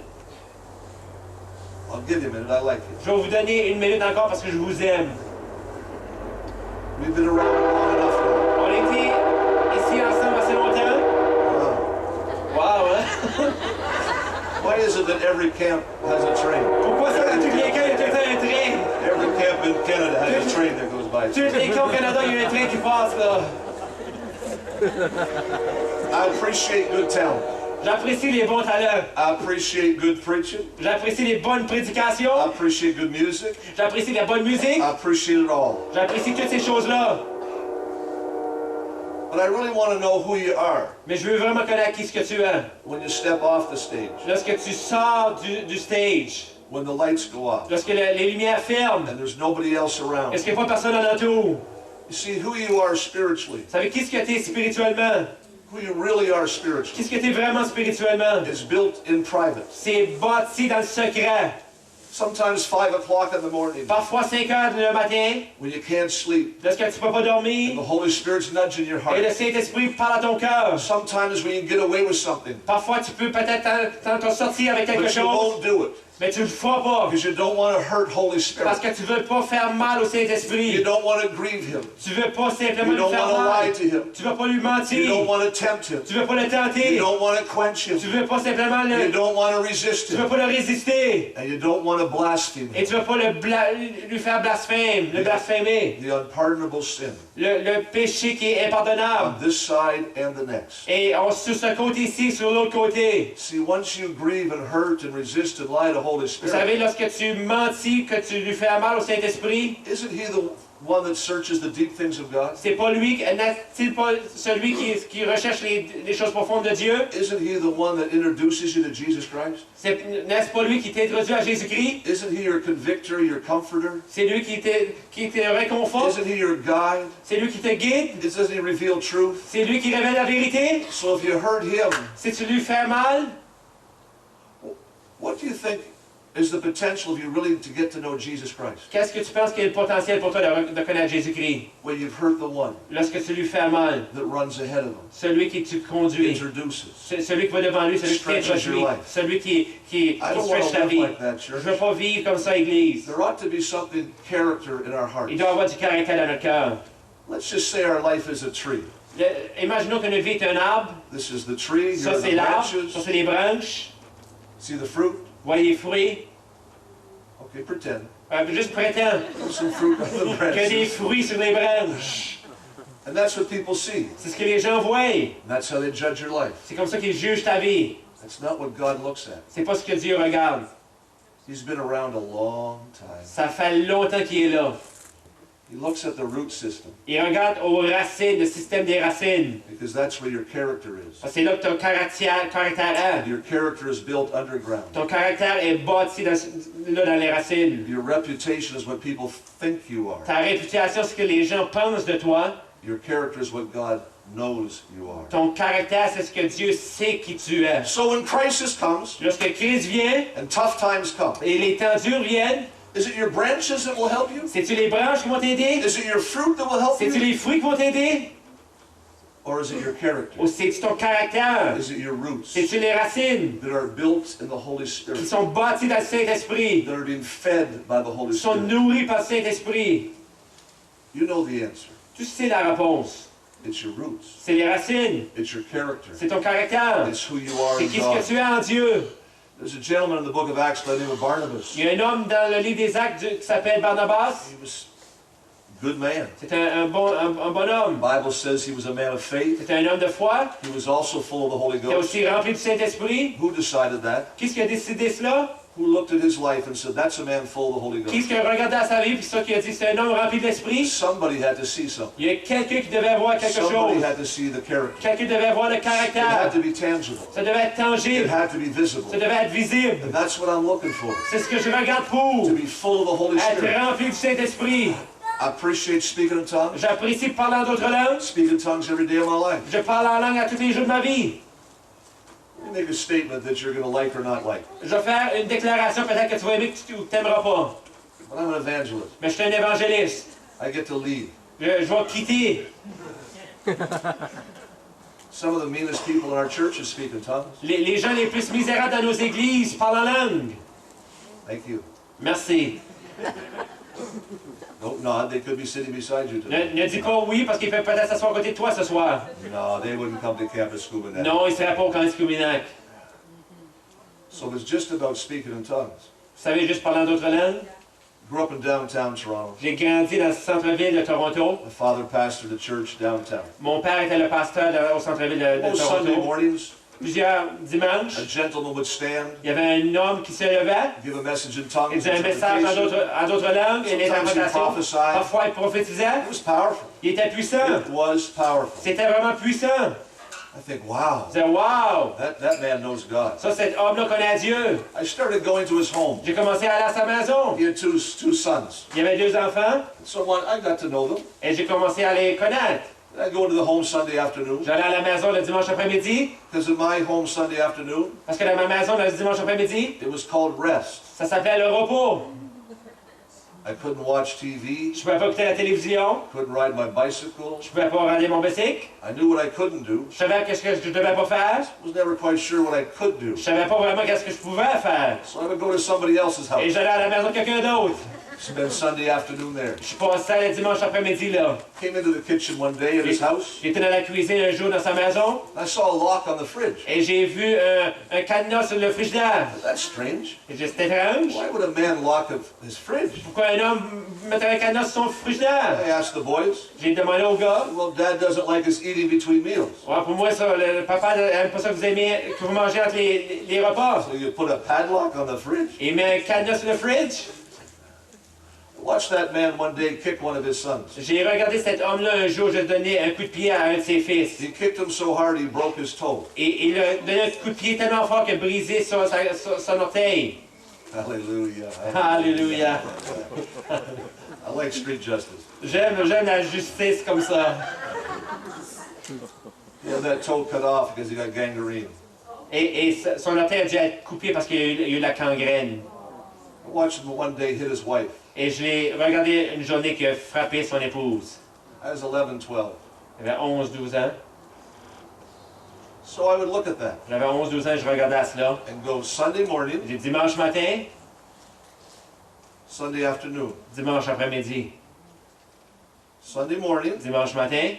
I'll give you a minute. I like you. Je vais vous donner une minute encore parce que je vous aime. We've been around long enough now. On était ici ensemble assez longtemps. Wow. Wow, hein? Why is it that every camp has a train? Pourquoi ça, dans tous les cas, il y a tout le temps un train? Every camp in Canada has a train that goes by. Tous les cas au Canada, il y a un train qui passe, là. I appreciate good talent. J'apprécie les bons talents. I appreciate good preaching. J'apprécie les bonnes I prédications. appreciate good music. J'apprécie la bonne musique. I appreciate it all. J'apprécie toutes ces choses-là. But I really want to know who you are Mais je veux vraiment connaître qui ce que tu es. when you step off the stage, Lorsque tu sors du stage, when the lights go off, lorsque les lumières ferment, and there's nobody else around. est-ce qu'il n'y a pas personne alentour? You see, who you are spiritually Vous savez qui ce que tu es spirituellement? Who you really are spiritually Qu'est-ce que tu es vraiment spirituellement? is built in private. C'est bâti dans le secret. Sometimes 5 o'clock in the morning Parfois 5 heures le matin, when you can't sleep. lorsque tu ne peux pas And dormir, the Holy Spirit's nudging your et le heart. Saint-Esprit parle à ton cœur. Sometimes we can get away with something, Parfois tu peux peut-être t'en sortir avec quelque but you chose, won't do it mais tu ne le feras pas. because you don't want to hurt Holy Parce Spirit. que tu ne veux pas faire mal au You Saint-Esprit. don't want to grieve Him. Tu ne veux pas simplement You lui don't faire want to lie mal. to Him. Tu ne veux pas lui You mentir. don't want to tempt Him. Tu ne veux pas le You tenter. don't want to quench Tu Him. ne veux pas simplement You le... don't want to resist Tu ne veux Him. pas le résister. And you don't want to blaspheme Et Him. tu ne veux pas lui faire blasphème, le blasphémer. The unpardonable sin Le péché qui est impardonnable. on this side and the next. Et sur ce côté-ci, sur l'autre côté. See, once you grieve and hurt and resist and lie to Holy Vous Spirit, savez, lorsque tu mentis, que tu lui fais mal au Saint-Esprit, isn't He the one that searches the deep things of God? c'est pas lui, n'est-il pas celui qui recherche les choses profondes de Dieu? Isn't He the one that introduces you to Jesus Christ? N'est-ce pas lui qui t'introduit à Jésus-Christ? Isn't He your convictor, your comforter? C'est lui qui te réconforte? Isn't He your guide? C'est lui qui te guide? Doesn't He reveal truth? C'est lui qui révèle la vérité? So if you hurt Him, Si tu lui fais mal, what do you think is the potential of you really to get to know Jesus Christ? qu'est-ce que tu penses qu'il y a le potentiel pour toi de connaître Jésus-Christ? When you've hurt the one Lorsque tu lui fais mal, that runs ahead of Him, celui qui te conduit, introduces. celui qui va devant lui, celui qui Stretches t'introduit, your life. celui qui I don't want stretch to ta live vie. like that, Je church. ne veux pas vivre comme ça, Église. There ought to be something character in our hearts. Il doit y avoir du caractère dans notre cœur. Let's just say our life is a tree. Imaginons que notre vie est un arbre. This is the tree, here Ça, are c'est the l'arbre. Ça, branches. c'est les branches. See the fruit? Voyez les fruits. Okay, pretend. Juste prétends There's some fruit on the qu'il y a des branches. fruits sur les branches. And that's what people see. C'est ce que les gens voient. And that's how they judge your life. C'est comme ça qu'ils jugent ta vie. That's not what God looks at. C'est pas ce que Dieu regarde. He's been around a long time. Ça fait longtemps qu'il est là. He looks at the root system Il regarde aux racines, le système des racines. because that's where your character is. Parce que c'est là que ton caractère est. Your character is built underground. Ton caractère est bâti là dans les racines. Your reputation is what people think you are. Ta réputation, c'est ce que les gens pensent de toi. Your character is what God knows you are. Ton caractère, c'est ce que Dieu sait qui tu es. So when crisis comes Lorsque Christ vient and tough times come, et les temps durs viennent, is it your branches that will help you? c'est-tu les branches qui vont t'aider? Is it your fruit that will help C'est-tu you? les fruits qui vont t'aider? Or is it your character? Ou c'est-tu ton caractère? Is it your roots C'est-tu les racines that are built in the Holy qui Spirit, sont bâties dans le Saint-Esprit, that are being fed by the Holy qui sont Spirit? nourries par le Saint-Esprit? You know the answer. Tu sais la réponse. It's your roots. C'est les racines. It's your character. C'est ton caractère. It's who you are C'est in qui ce God. que tu es en Dieu. There's a gentleman in the book of Acts by the name of Barnabas. Il y a un homme dans le livre des Actes qui s'appelle Barnabas. He was a good man. C'est un bon homme. The Bible says he was a man of faith. C'est un homme de foi. He was also full of the Holy Il est Ghost. aussi rempli du Saint-Esprit. Who decided that? Qui est-ce qui a décidé cela? Who looked at his life and said, that's a man full of the Holy Qui est-ce Ghost? qui a regardé à sa vie et ça qui a dit c'est un homme rempli de l'Esprit? Somebody had to see something. Il y a quelqu'un qui devait voir quelque Somebody chose. had to see the character. Quelqu'un devait voir le It had caractère. to be tangible. Ça devait être It tangible. had to be visible. Ça devait être visible. And that's what I'm looking for. C'est ce que je regarde pour. To be full of the Holy Être Spirit. rempli du Saint-Esprit. I appreciate speaking in tongues. J'apprécie parler en d'autres langues. Speak in tongues every day of my life. Je parle en langue à tous les jours de ma vie. You make a statement that you're going to like or not like. Je vais faire une déclaration peut-être que tu vas aimer ou que tu n'aimeras pas. But I'm an evangelist. Mais je suis un évangéliste. I get to lead. Je vais quitter. Some of the meanest people in our churches speak in tongues. Les gens les plus misérables dans nos églises parlent en langue. Thank you. Merci. Don't nod. They could be sitting beside you today. Ne dis pas oui parce qu'ils peuvent peut-être s'asseoir à côté de toi ce soir. No, they wouldn't come to Campus Scuba Net. Non, ils ne seraient pas au camp Escuminac. So it's just about speaking in tongues. Vous savez juste parler en d'autres langues? Grew up in downtown Toronto. J'ai grandi dans le centre-ville de Toronto. My father pastored a church downtown. Mon père était le pasteur au centre-ville de Most Sunday Toronto. mornings, Plusieurs dimanches, a gentleman would stand, il y avait un homme qui se levait. give a message in tongues, Il disait un message en d'autres langues et les Sometimes he interprétations. prophesied. Parfois, il prophétisait. It was powerful. Il était puissant. It was powerful. C'était vraiment puissant. I think, wow, Je disais, wow! that man knows God. Ça, cet homme-là connaît Dieu. I started going to his home. J'ai commencé à aller à sa maison. He had two sons. Il y avait 2 enfants So I got to know them. et j'ai commencé à les connaître. I go into the home Sunday afternoon. J'allais à la maison le dimanche après-midi. Because in my home Sunday afternoon, Parce que dans ma maison, le dimanche après-midi, it was called rest. ça s'appelait le repos. I couldn't watch TV, Je pouvais pas écouter la télévision. couldn't ride my bicycle. Je pouvais pas regarder mon bicycle. I knew what I couldn't do. Je savais qu'est-ce que je devais pas faire. I was never quite sure what I could do. Je savais pas vraiment qu'est-ce que je pouvais faire. So I would go to somebody else's Et house, j'allais à la maison de quelqu'un d'autre. spend Sunday afternoon there. Je passais le dimanche après-midi là. Came into the kitchen one day at his house. J'étais dans la cuisine un jour dans sa maison I saw a lock on the fridge. et j'ai vu un cadenas sur le frigidaire. That's strange. Et j'ai dit, c'est étrange. Why would a man lock his fridge? Pourquoi un homme mettrait un cadenas sur son frigidaire? I asked the boys. J'ai demandé au gars. Well, Dad doesn't like us eating between meals. Ouais, pour moi, ça, le papa n'aime pas ça que vous aimez, que vous mangez entre les repas. So you put a padlock on the fridge. Il met un cadenas sur le fridge. Watch that man one day kick one of his sons. J'ai regardé cet homme-là un jour, je donnais un coup de pied à un de ses fils. He kicked him so hard he broke his toe. Et il a donné un coup de pied tellement fort qu'il a brisé son orteil. Hallelujah. Alléluia. I like street justice. J'aime la justice comme ça. He had that toe cut off because he got gangrene. Et son orteil a dû être coupé parce qu'il y a eu la gangrène. I watched him one day hit his wife. Et je l'ai regardé une journée qu'il a frappé son épouse. I was 11, 12. Il avait 11-12 ans. So I would look at that J'avais 11-12 ans et je regardais à cela. and go Sunday morning, J'ai dimanche matin, Sunday afternoon. dimanche après-midi, Sunday morning, dimanche matin,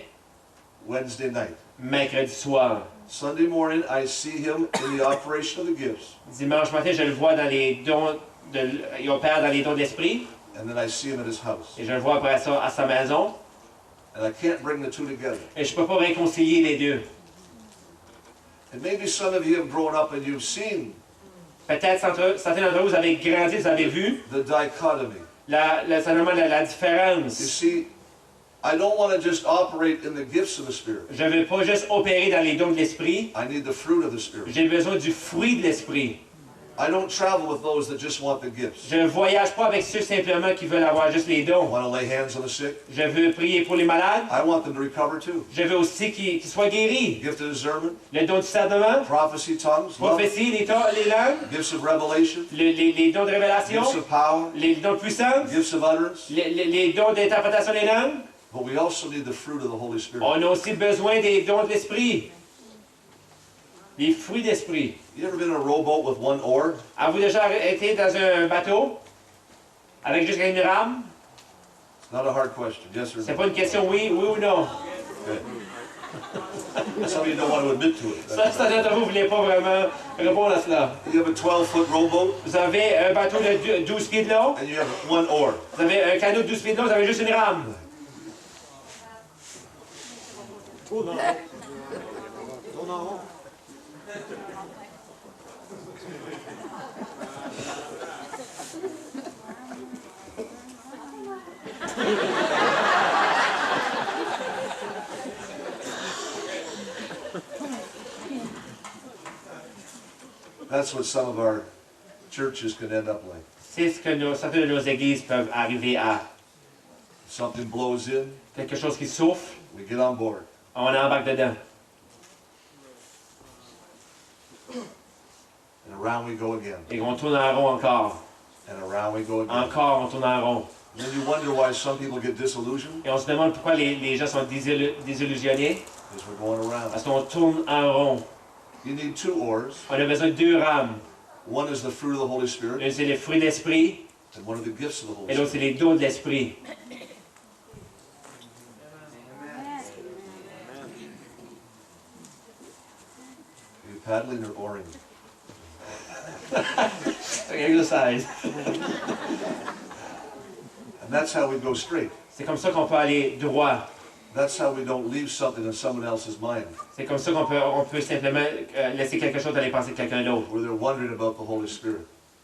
Wednesday night. mercredi soir. Sunday morning, I see him in the operation of the gifts, Dimanche matin, je le vois dans les dons, il opère dans les dons d'esprit. and then I see him at his house. Et je le vois après ça à sa maison. And I can't bring the two together. Et je ne peux pas réconcilier les deux. And maybe some of you have grown up and you've seen Peut-être certains d'entre vous, vous avez grandi, vous avez vu the dichotomy. simplement la You différence. see, I don't want to just operate in the gifts of the Spirit. Je ne veux pas juste opérer dans les dons de l'esprit. I need the fruit of the Spirit. J'ai besoin du fruit de l'esprit. I don't travel with those that just want the gifts. Je ne voyage pas avec ceux simplement qui veulent avoir juste les I dons. want to lay hands on the sick. Je veux prier pour les malades. I want them to recover too. Je veux aussi qu'ils soient guéris. Gift of discernment, Le don du discernement, prophecy, tongues, love, prophétie, les langues, gifts of revelation, les dons de révélation, gifts of power, les dons de puissance, gifts of utterance. les dons d'interprétation des langues. But we also need the fruit of the Holy Spirit. On a aussi besoin des dons de l'esprit. Les fruits d'esprit. You ever been in a rowboat with one oar? Avez-vous déjà été dans un bateau avec juste une rame? It's not a hard question. Yes or C'est no? pas une question oui ou non. Okay. Some of you don't want to admit to it. Ça d'entre vous ne voulez pas vraiment répondre à cela. You have a 12-foot rowboat Vous avez un bateau de 12 pieds de long, and you have one oar. vous avez un canot de 12 pieds de long, vous avez juste une rame. That's what some of our churches can end up like. C'est ce que certaines de nos églises peuvent arriver à. Something blows in, Quelque chose qui souffle, we get on board. on embarque dedans. And around we go again. Et on tourne en rond encore. And around we go again. Encore, on tourne en rond. And then you wonder why some people get disillusioned. Et on se demande pourquoi les gens sont désillusionnés. Because we're going around. Parce qu'on tourne en rond. You need two oars. On a besoin de deux rames. One is the fruit of the Holy Spirit, Une, c'est les fruits d'esprit, and one of the gifts of the Holy et l'autre, c'est Spirit. les dons de l'esprit. Are you paddling or oaring? Exercise. And that's how we go straight. C'est comme ça qu'on peut aller droit. That's how we don't leave something in someone else's mind C'est comme ça on peut simplement laisser quelque chose dans les pensées de quelqu'un d'autre. where they're wondering about the Holy Spirit,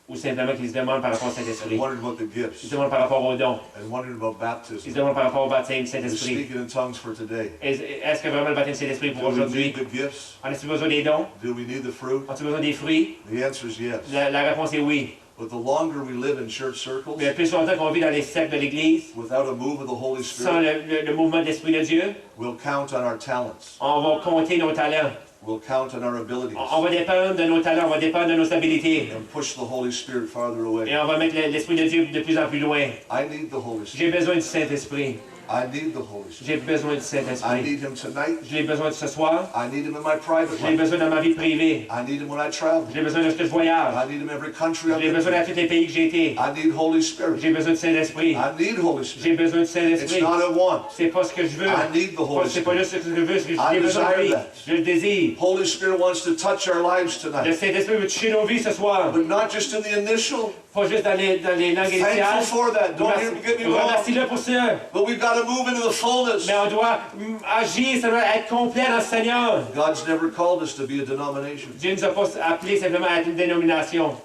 Ou simplement qu'ils se demandent par rapport au Saint-Esprit. wondering about the Ils gifts, se demandent par rapport aux dons. and wondering about Ils baptism. se demandent par rapport au baptême du They're Saint-Esprit. speaking in tongues for today. Est-ce que vraiment le baptême du Saint-Esprit pour Do we aujourd'hui? need the gifts? On a-t-il besoin des dons? Do we need the fruit? As-tu besoin des fruits? The answer is yes. La réponse est oui. But the longer we live in church circles, Mais le plus longtemps qu'on vit dans les cercles de l'Église, without a move of the Holy sans Spirit, le mouvement de l'Esprit de Dieu, we'll count on our talents. on va compter nos talents. We'll count on our abilities. On va dépendre de nos talents, on va dépendre de nos habilités. And push the Holy Spirit farther Et away. on va mettre l'Esprit de Dieu de plus en plus loin. I need the Holy J'ai Spirit. besoin du Saint-Esprit. I need the Holy Spirit. J'ai besoin du I Saint-Esprit. need Him tonight. Je l'ai besoin de ce soir. I need Him in my private Je l'ai life. besoin dans ma vie privée. I need Him when I travel. Je l'ai besoin lorsque je voyage. I need Him every country Je I've l'ai been besoin dans to. tous les pays que j'ai été. I need Holy Spirit. J'ai besoin du Saint-Esprit. I need Holy J'ai Spirit. besoin du It's Saint-Esprit. not a want. C'est pas ce que je veux. I need the Holy C'est pas Spirit. juste ce que je veux, c'est que I j'ai besoin de desire lui. that. Je le désire. Holy Spirit wants to touch our lives Le tonight. Saint-Esprit veut toucher nos vies ce soir. But not just in the initial. Pas juste dans les langues initiales. Thankful for that. Don't get me wrong. Remercie-le pour ça. But we've got to move into the fullness. Mais on doit agir, ça doit être complet dans le Seigneur. God's never called us to be a denomination. Dieu ne nous a pas appelés simplement à être une dénomination.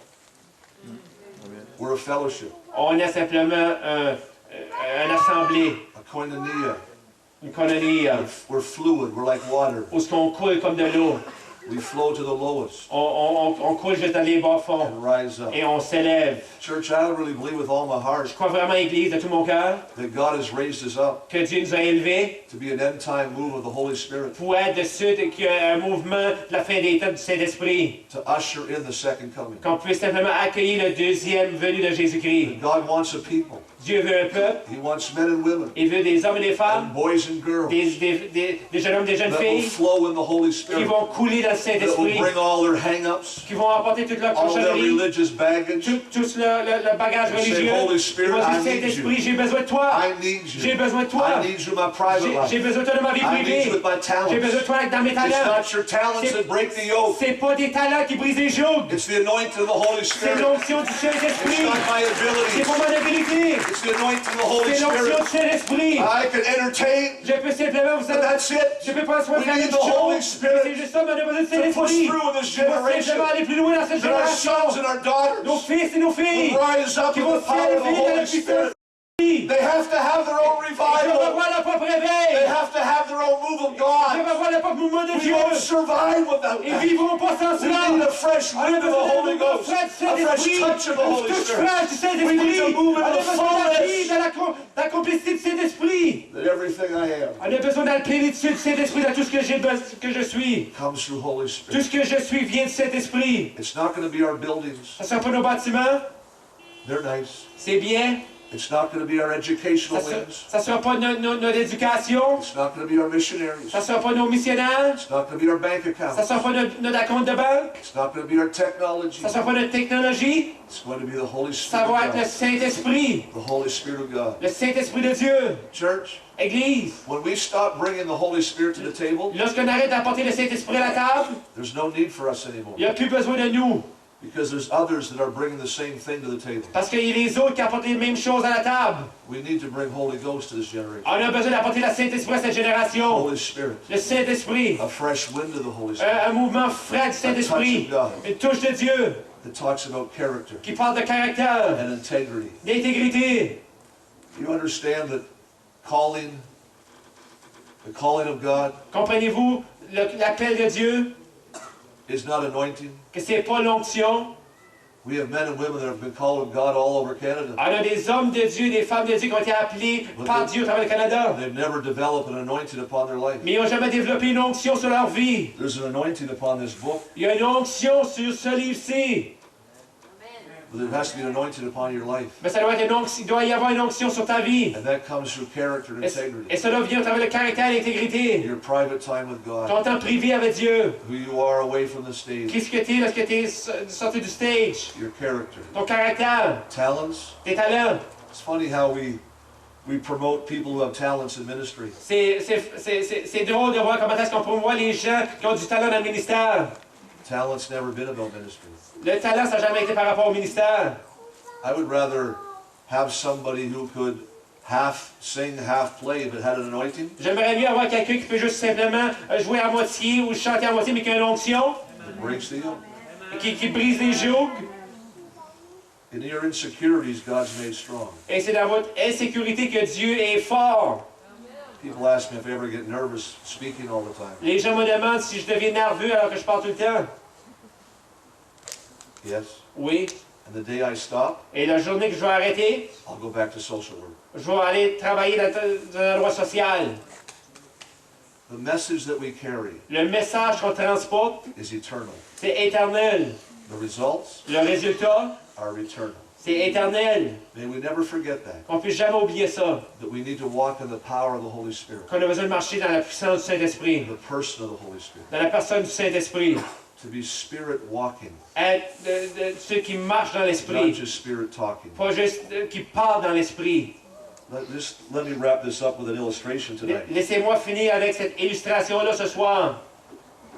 We're a fellowship, On est simplement une assemblée, a koinonia. une colonie, We're fluid. We're like water. où ce qu'on coule comme de l'eau. We flow to the lowest On coule juste dans les bas-fonds and rise up. et on s'élève. Church, I really believe with all my Je heart crois vraiment, Église, de tout mon cœur, that God has raised us up que Dieu nous a élevés to be an end-time move of the Holy Spirit, pour être de ceux qui ont un mouvement de la fin des temps du Saint-Esprit. to usher in the second coming. Qu'on puisse simplement accueillir le deuxième venu de Jésus-Christ. God wants a people. Dieu veut un peuple, He wants men and women, il veut des hommes et des femmes, and boys and girls des jeunes hommes, des jeunes that will filles, flow in the Holy qui Spirit, vont couler dans le that will Saint-Esprit, bring all their hang-ups, qui vont emporter toute leur all their cochonnerie, religious baggage. tout le bagage And say, religieux. Holy Ils Spirit, vont dire, I need Saint-Esprit, you. j'ai besoin de toi. I need J'ai you. besoin de toi. I need you in my private J'ai life. besoin de toi dans ma vie I need you privée. with my J'ai talents. besoin de toi dans mes It's talents. not your talents that break the yoke. C'est pas des talents qui brisent les jougs. It's the anointing of the Holy C'est Spirit. l'onction du It's Saint-Esprit. not my C'est ability. pour mon habilité. It's the anointing of the Holy C'est l'onction Spirit. du Saint-Esprit. I can entertain, Je peux simplement vous but that's it. je peux pas soin We faire need une the Holy chose. Spirit C'est juste ça, mais on a besoin du to push Saint-Esprit. through in this On va generation. simplement aller plus loin dans cette That our sons génération. and our Nos daughters fils et nos filles will rise up qui in vont the power of the s'élever dans la Holy puissance. Spirit. They have to have their own Ils vont revival. avoir leur propre They réveil. have to have their own move of Ils vont God. avoir leur propre mouvement de We Dieu. won't survive without Ils that. vivront pas sans We need cela. a fresh On a wind of the besoin Holy d'un Ghost, fresh a fresh Saint-Esprit, touch of the une Holy touche Spirit. fraîche du We Saint-Esprit. need to move On a into the besoin d'agir fullness dans la complicité du Saint-Esprit. that everything I am On a besoin de la plénitude du Saint-Esprit dans tout ce que je suis. comes through Holy Tout Spirit. ce que je suis vient du Saint-Esprit. It's not going to be our buildings. Ça ne sera pas nos bâtiments, They're nice. c'est bien. It's not going to be our educational wings. Ça ne sera pas notre éducation. It's not going to be our missionaries. Ça ne sera pas nos missionnaires. It's not going to be our bank Ça ne accounts. sera pas notre compte de banque. It's not going to be our technology. Ça ne sera pas notre technologie. It's going to be the Holy Ça Spirit va of être le God. Saint-Esprit. The Holy Spirit of God. Le Saint-Esprit de Dieu. Church, Église. when we stop bringing the Holy Spirit to the table, Lorsqu'on arrête d'apporter le Saint-Esprit à la table, there's no need for us anymore. il n'y a plus besoin de nous. Because there's others that are bringing the same thing to the table. Parce qu'il y a les autres qui apportent les mêmes choses à la table. We need to bring Holy Ghost to this generation. On a besoin d'apporter le Saint-Esprit à cette génération. Holy Spirit. Le Saint-Esprit. A fresh wind of the Holy Spirit Un mouvement frais du Saint-Esprit. Une touche de Dieu that talks about character qui parle de caractère, and integrity. d'intégrité. You understand that the calling of God Comprenez-vous l'appel de Dieu? is not anointing. Que c'est pas l'onction. We have men and women that have been called of God all over Canada. On a des hommes de Dieu, des femmes de Dieu qui ont été appelés par Dieu à travers le Canada. They've never developed an anointing upon their life. Mais ils n'ont jamais développé une onction sur leur vie. There's an anointing upon this book, Il y a une onction sur ce livre-ci. but there has to be an anointing upon your life. Mais ça doit être une onction, il doit y avoir une onction sur ta vie. And that comes through character and Et integrity. cela vient à travers le caractère et l'intégrité. Your private time with God. Ton temps privé avec Dieu. Who you are away from the stage. Qu'est-ce que tu es lorsque tu es sorti du stage? Your character. Ton caractère, Talents. tes talents. It's funny how we promote people who have talents in ministry. C'est drôle de voir comment est-ce qu'on promouvoit les gens qui ont du talent dans le ministère. Talent's never been about ministry. Le talent, ça n'a jamais été par rapport au ministère. I would rather have somebody who could half sing, half play if it had an anointing. J'aimerais mieux avoir quelqu'un qui peut juste simplement jouer à moitié ou chanter à moitié, mais qui a une onction, It breaks the yoke. qui brise les jougs. In your insecurities, God's made strong. Et c'est dans votre insécurité que Dieu est fort. People ask me if I ever get nervous speaking all the time. Les gens me demandent si je deviens nerveux alors que je parle tout le temps. Yes, Oui, And the day I stop, Et la journée que je vais arrêter, I'll go back to social work. je vais aller travailler dans un endroit social. The message that we carry Le message qu'on transporte, is eternal. c'est éternel. The results Le résultat, are eternal. c'est éternel. May we never forget that. On ne peut jamais oublier ça. That we need to walk in the power of the Holy Spirit. Qu'on a besoin de marcher dans la puissance du Saint-Esprit. The person of the Holy Spirit. Dans la personne du Saint-Esprit. To be spirit walking. Être de ceux qui marchent dans Not l'Esprit. just spirit talking. Pas juste qui parlent dans l'Esprit. Let me wrap this up with an illustration tonight. Laissez-moi finir avec cette illustration-là ce soir.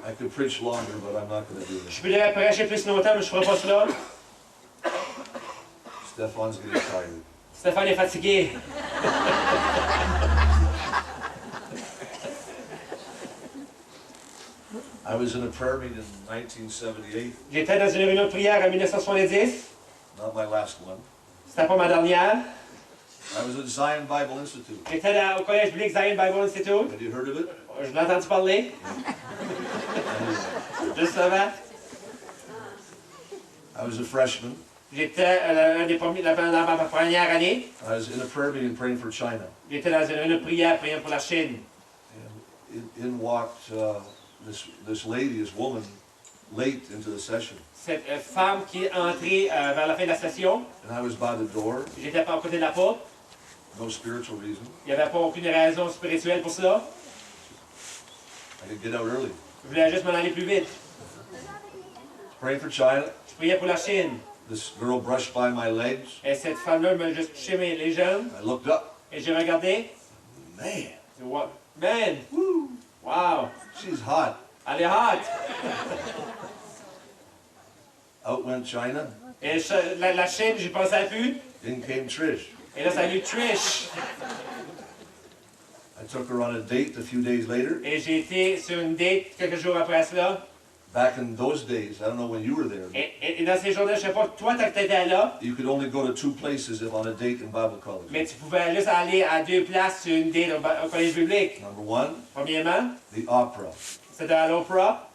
I could preach longer, but I'm not going to do Je it. peux prêcher plus longtemps, mais je ne ferai pas cela. Stefan's getting tired. Stéphane est fatigué. I was in a prayer meeting in 1978, J'étais dans une réunion de prière en 1970. not my last one. C'était pas ma dernière. I was at Zion Bible Institute. J'étais au collège biblique Zion Bible Institute. Have you heard of it? Je l'ai entendu parler. Juste avant. I was a freshman. J'étais un des premiers dans ma première année. I was in a prayer meeting praying for China. J'étais dans une réunion de prière priant pour la Chine. And in walked this lady, this woman, late into the session. Cette femme qui est entrée vers la fin de la session. And I was by the door, J'étais pas à côté de la porte. no spiritual reason. Il n'y avait pas aucune raison spirituelle pour cela. I could get out early. Je voulais juste m'en aller plus vite. Praying for China. Je priais pour la Chine. This girl brushed by my legs. Et cette femme-là m'a juste touché les jambes. I looked up. Et j'ai regardé. Man, Man! woo, Wow! she's hot. Elle est hot! Out went China. Et la Chine, j'y pensais plus. In came Trish. Et là, ça a eu Trish. I took her on a date a few days later. Et j'ai été sur une date quelques jours après cela. Back in those days, I don't know when you were there. Et dans ces jours-là, je ne sais pas, toi, tu étais là, You could only go to 2 places if on a date in Bible college. mais tu pouvais juste aller à 2 places sur une date au collège public. Number 1, Premièrement, the opera. c'était à l'Opera.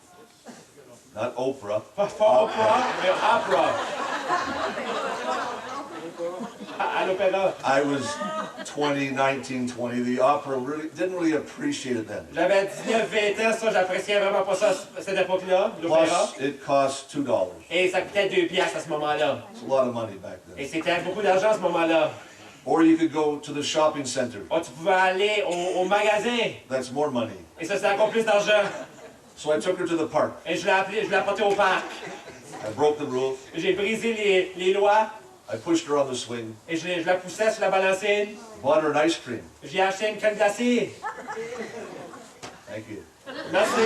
Not Oprah. Pas Opera, mais Opera. À l'opéra. I was 20, 19, 20. The opera didn't really appreciate it then. J'avais 19-20 ans, ça, j'appréciais vraiment pas ça à cette époque-là, l'opéra. Plus, it cost $2. Et ça coûtait 2 piastres à ce moment-là. It's a lot of money back Et then. c'était beaucoup d'argent à ce moment-là. Or you could go to the shopping center. Oh, tu pouvais aller au magasin. That's more money. Et ça, c'était encore plus d'argent. So I took her to the park. Et je l'ai apporté au parc. I broke the rules. J'ai brisé les lois. I pushed her on the swing. Et je la poussais sur la balancine. Bought her an ice cream. J'ai acheté une crème glacée. Thank you. Merci.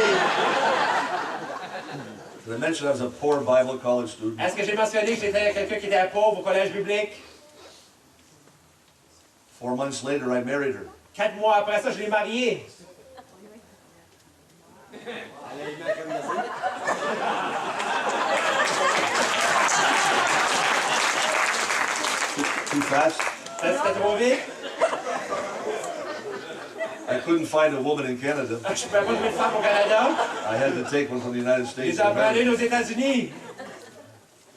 Did I mention I was a poor Bible college student? Est-ce que j'ai mentionné que j'étais quelqu'un qui était pauvre au collège public? 4 months later, I married her. 4 mois après ça, je l'ai mariée. Too fast? Ça, c'était trop vite. I couldn't find a woman in Canada. Je ne pouvais pas trouver de femme au Canada. I had to take one from the United Je States. les ai and marry empruntés her. aux États-Unis.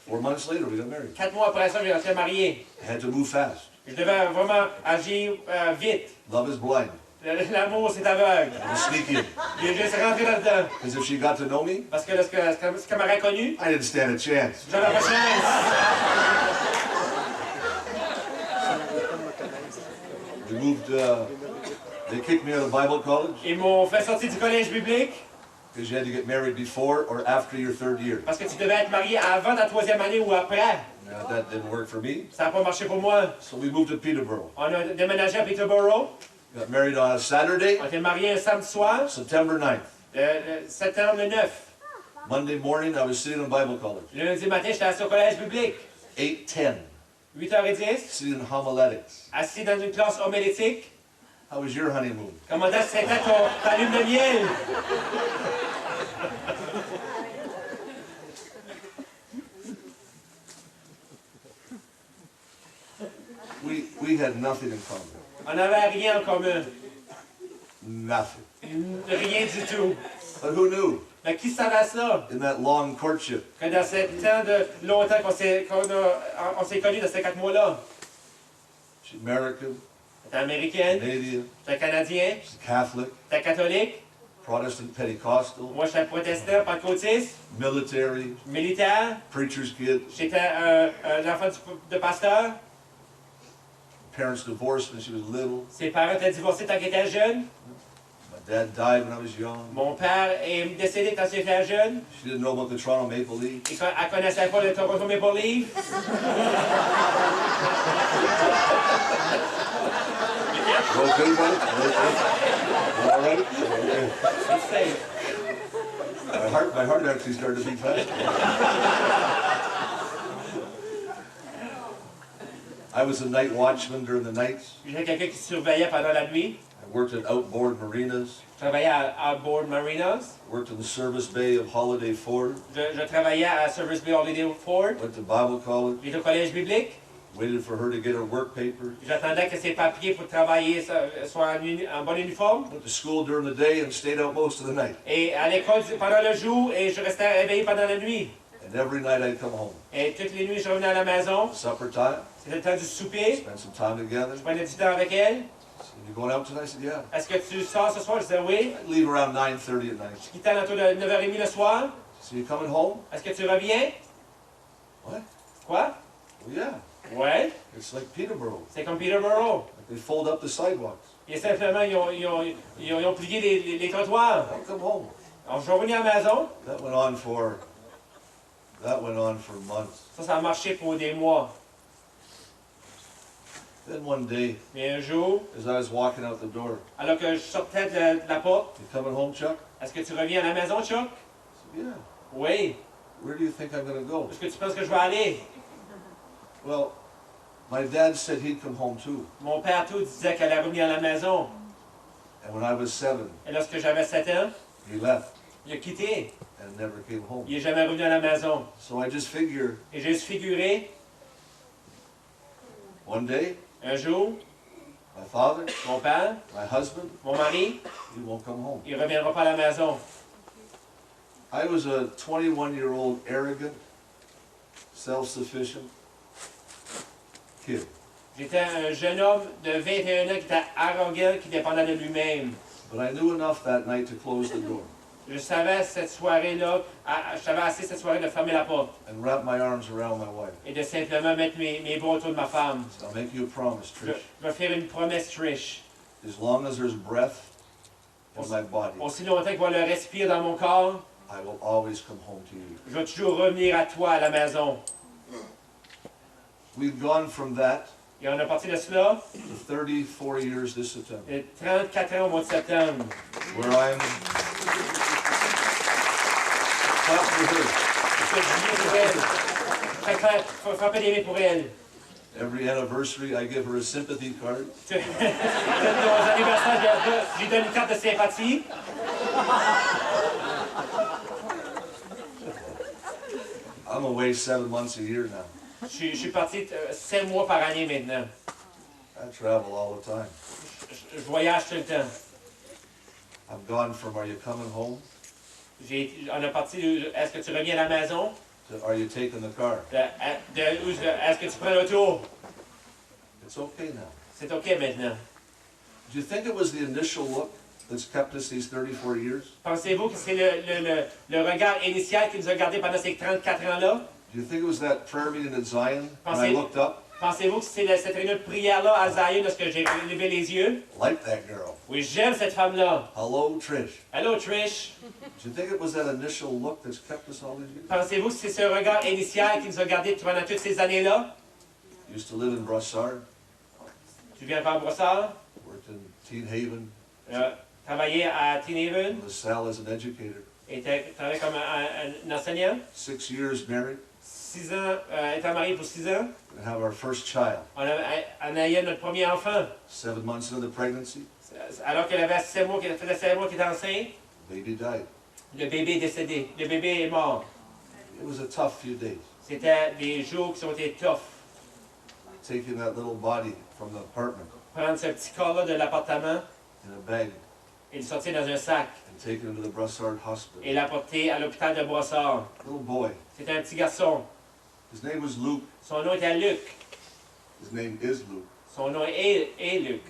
4 months later, we got married. 4 mois après ça, j'étais marié. I had to move fast. Je devais vraiment agir vite. Love is blind. L'amour, c'est aveugle. I sneak in. J'ai juste rentré là-dedans. Because if she got to know me, Parce que lorsqu'elle m'aurait connu, I didn't stand a chance. j'avais pas de chance. We moved, they kicked me out of Bible college Ils m'ont fait sortir du collège biblique because you had to get married before or after your 3rd year. parce que tu devais être marié avant ta 3e année ou après. Now, that didn't work for me. Ça n'a pas marché pour moi. So we moved to Peterborough. On a déménagé à Peterborough. Got married on a Saturday, On était mariés un samedi soir, September 9th. septembre le 9. Monday morning, I was sitting in Bible college. Le lundi matin, j'étais assis au collège public. 8:10, 8h10, sitting in homiletics. assis dans une classe homilétique. How was your honeymoon? Comment est-ce que c'était ta lune de miel? We had nothing in common. On n'avait rien en commun. Nothing. Rien du tout. But who knew? Mais qui savait ça? in that long courtship? Que dans ce temps de longtemps on s'est connus dans ces 4 mois-là. She's American, T'es américaine, Canadian, t'es canadien, she's Catholic, t'es catholique, Protestant, Pentecostal, moi j'étais protestant, pentecôtiste, military, militaire, preacher's kid, j'étais un enfant de pasteur. parents divorced when she was little. Ses parents étaient divorcés quand ils étaient jeunes. My dad died when I was young. Mon père est décédé quand j'étais jeune. She didn't know about the Toronto Maple Leafs. Et elle ne connaissait pas le Toronto Maple Leafs. You okay, buddy? You all right? C'est safe. My heart actually started to beat fast. I was a night watchman during the nights. J'étais quelqu'un qui surveillait pendant la nuit. I worked at outboard marinas. Je travaillais à Outboard Marinas. Worked in the service bay of Holiday Ford. Je travaillais à Service Bay Holiday Ford. Went to Bible college. J'étais au collège biblique. Waited for her to get her work papers. J'attendais que ses papiers pour travailler soient en bon uniforme. Went to school during the day and stayed out most of the night. Et à l'école pendant le jour et je restais réveillé pendant la nuit. And every night I'd come home. Et toutes les nuits, je revenais à la maison. Supper time. C'était le temps du souper. Spent some time together. Je prenais du temps avec elle. Said, "You going out tonight?" I said, "Yeah." Est-ce que tu sors ce soir? Je disais oui. I'd leave around 9:30 at night. Je quittais à l'entour de 9h30 le soir. So you coming home? Est-ce que tu reviens? What? Quoi? Well, yeah. Ouais. It's like Peterborough. C'est comme Peterborough. Like they fold up the sidewalks. Et simplement, ils ont plié les trottoirs. I'll come home. Alors, je suis revenu à la maison. That went on for months. Ça a marché pour des mois. Then one day, Mais un jour, as I was walking out the door, alors que je sortais de la porte, "You coming home, Chuck?" est-ce que tu reviens à la maison, Chuck? I said, "Yeah." Oui. "Where do you think I'm going to go?" Est-ce que tu penses que je vais aller? Well, my dad said he'd come home too. Mon père tout disait qu'elle allait revenir à la maison. And when I was 7, Et lorsque j'avais 7 ans, he left il a quitté. and never came home. Il n'est jamais revenu à la maison. So I just figure Et j'ai juste figuré, one day, un jour, my father, mon père, my husband, mon mari, he won't come home. il ne reviendra pas à la maison. I was a 21-year-old arrogant, self-sufficient kid. J'étais un jeune homme de 21 ans qui était arrogant, qui dépendait de lui-même. But I knew enough that night to close the door Je savais cette soirée-là, je savais assez cette soirée de fermer la porte and wrap my arms around my wife. et de simplement mettre mes bras autour de ma femme. So I'll make you a promise, Je Trish. vais faire une promesse, Trish. As long as there's breath in my body, Aussi longtemps qu'il va le respirer dans mon corps, I will always come home to you. je vais toujours revenir à toi à la maison. We've gone from that Et on est parti de cela, to 34 years this September, de 34 ans au mois de septembre. where I'm talking to her. Je fais du bien pour elle. Très clair, frapper des mains pour elle. Every anniversary, I give her a sympathy card. Nos anniversaires, je lui donne une carte de sympathie. I'm away 7 months a year now. Je suis parti 5 mois par année maintenant. I travel all the time. Je voyage tout le temps. I've gone from "Are you coming home?" On est parti, est-ce que tu reviens à la maison? to "Are you taking the car?" Est-ce que tu prends l'auto? It's okay now. C'est OK maintenant. Do you think it was the initial look that's kept us these 34 years? Pensez-vous que c'est le regard initial qui nous a gardés pendant ces 34 ans-là? Do you think it was that prayer meeting at Zion when I Pensez- looked up? Pensez-vous que c'est cette réunion de prière-là à Zion lorsque j'ai levé les yeux? Like that girl. Oui, j'aime cette femme-là. Hello, Trish. Allô, Trish? Do you think it was that initial look that's kept us all these years? Pensez-vous que c'est ce regard initial qui nous a gardés pendant toutes ces années-là? Used to live in Brossard, Tu viens faire Brossard, worked in Teen Haven, travaillé à Teen Haven, LaSalle as an educator. travaillé comme un enseignant. 6 years married, 6 ans, étant marié pour 6 ans. and have our first child. On a eu notre premier enfant. 7 months into the pregnancy, Alors qu'elle avait 7 mois, qu'elle faisait 7 mois qu'elle était enceinte, baby died. le bébé est décédé. Le bébé est mort. It was a tough few days, C'était des jours qui ont été tough. taking that little body from the apartment Prendre ce petit corps-là de l'appartement in a bag et le sortir dans un sac and take him to the Brossard Hospital. et l'apporter à l'hôpital de Brossard. Little boy. C'était un petit garçon. His name was Luke. Son nom était Luc. His name is Luke. Son nom est Luc.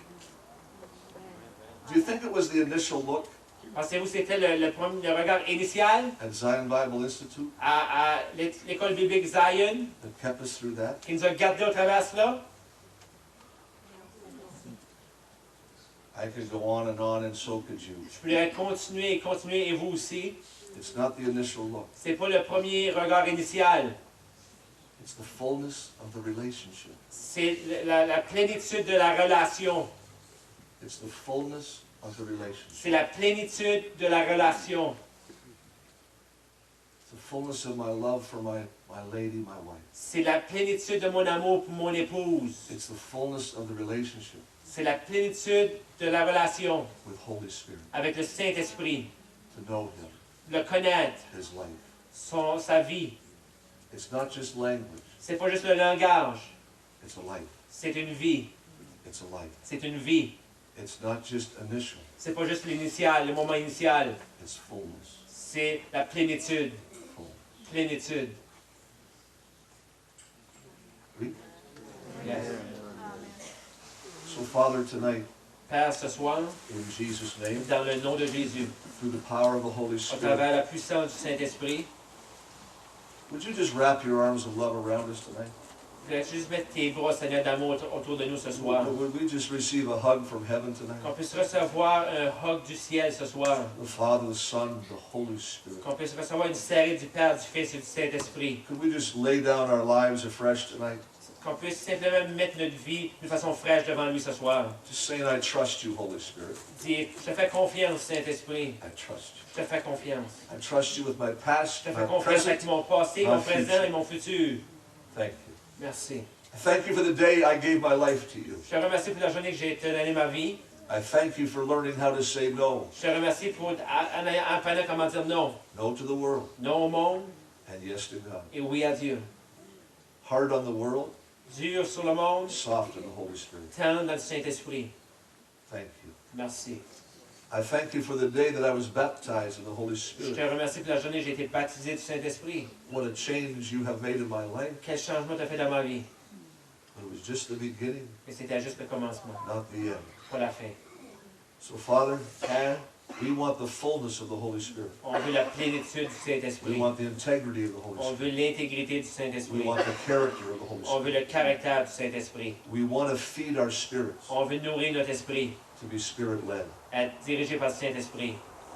Do you think it was the initial look Pensez-vous que c'était le regard initial at Zion Bible Institute à l'école biblique Zion that kept us through that? qui nous a gardés au travers de cela? I could go on, and so could you. Je pourrais continuer et continuer, et vous aussi. It's not the initial look. C'est pas le premier regard initial. It's the fullness of the relationship. C'est la plénitude de la relation. It's the fullness of the relationship. C'est la plénitude de la relation. It's the fullness of my love for my lady, my wife. C'est la plénitude de mon amour pour mon épouse. It's the fullness of the relationship C'est la plénitude de la relation with Holy Spirit. avec le Saint-Esprit. To know Him, Le connaître, His life. sa vie. It's not just language. C'est pas juste le langage. It's a life. C'est une vie. It's a life. C'est une vie. It's not just initial. C'est pas juste l'initial, le moment initial. It's fullness. C'est la plénitude. Full. Plénitude. Oui? Yes. So, Father, tonight, Père, ce soir, in Jesus' name, dans le nom de Jésus, through the power of the Holy au Spirit, travers la puissance du Saint-Esprit, would you just wrap your arms of love around us tonight? voudrais-tu juste mettre tes bras, Seigneur, d'amour autour de nous ce soir? Would we just receive a hug from heaven tonight? Qu'on puisse recevoir un hug du ciel ce soir. The Father, the Son, the Holy Spirit. Qu'on puisse recevoir une serrée du Père, du Fils et du Saint-Esprit. Could we just lay down our lives afresh tonight? Qu'on puisse simplement mettre notre vie d'une façon fraîche devant lui ce soir. Just saying, I trust you, Holy Spirit. Dis, je te fais confiance, Saint-Esprit. I trust you. Je te fais confiance. I trust you with my past, Je te my fais confiance avec present. mon passé, my mon présent future. et mon futur. Thank you. Merci. I thank you for the day I gave my life to you. Je te remercie pour la journée que j'ai donné ma vie. I thank you for learning how to say no. Je te remercie pour en apprenant comment dire non. No to the world Non au monde and yes to God. et oui à Dieu. Hard on the world, Dur sur le monde, soft in the Holy Spirit. tendre dans le Saint-Esprit. Thank you. Merci. I thank you for the day that I was baptized in the Holy Je te Spirit. remercie pour la journée que j'ai été baptisé du Saint-Esprit. What a change you have made in my life. Quel changement tu as fait dans ma vie. It was just the beginning, Mais c'était juste le commencement, not the end. pas la fin. So, Father, Père, we want the fullness of the Holy Spirit. on veut la plénitude du We Saint-Esprit. want the integrity of the Holy On Spirit. veut l'intégrité du We Saint-Esprit. want the character of the Holy On veut Spirit. le caractère du Saint-Esprit. We want to feed our spirits On veut nourrir notre esprit, to be Spirit-led. être dirigé par le Saint-Esprit.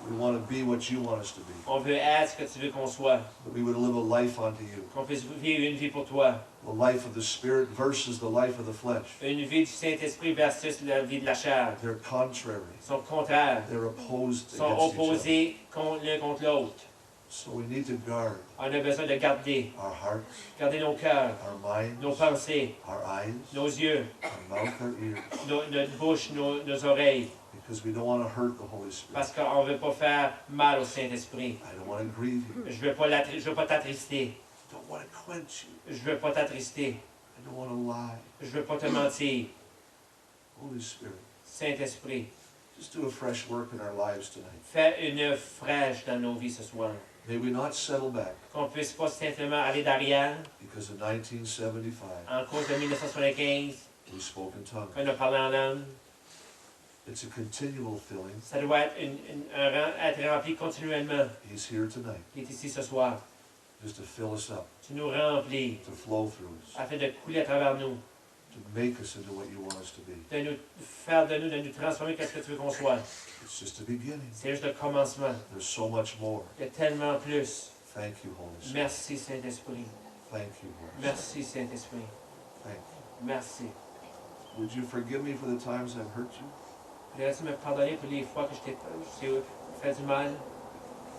We want to be what you want us to be. On veut être ce que tu veux qu'on soit. That we would live a life unto you. Qu'on puisse vivre une vie pour toi. The life of the Spirit versus the life of the flesh. Une vie du Saint-Esprit versus la vie de la chair. They're contrary. Ils sont contraires. They're opposed Ils sont against each other. opposés l'un contre l'autre. So we need to guard On a besoin de garder. our hearts, Garder nos cœurs, our minds, nos pensées, our eyes, nos yeux, our mouth, our ears, notre bouche, nos oreilles. because we don't want to hurt the Holy Spirit. Parce qu'on ne veut pas faire mal au Saint-Esprit. I don't want to grieve you. Je ne veux pas t'attrister. I don't want to quench you. Je ne veux pas t'attrister. I don't want to lie. Je ne veux pas te mentir. Holy Spirit, Saint-Esprit, just do a fresh work in our lives tonight. fais une œuvre fraîche dans nos vies ce soir. May we not settle back Qu'on ne puisse pas simplement aller derrière because in 1975 en cause de 1975, we spoke in tongues. qu'on a parlé en langue. It's a continual filling. Ça doit être, être rempli continuellement. He's here tonight Il est ici ce soir. just to fill us up, Tu nous remplis to flow through us, afin de couler à travers nous, to make us into what you want us to be. de nous faire de nous transformer qu'est-ce que tu veux qu'on soit. It's just the beginning. C'est juste le commencement. There's so much more. Il y a tellement plus. Thank you, Holy Spirit. Merci Saint-Esprit. Thank you, Holy Spirit. Merci Saint-Esprit. Thank you. Merci. Would you forgive me for the times I've hurt you? Voudrais-tu me pardonner pour les fois que je t'ai fait du mal?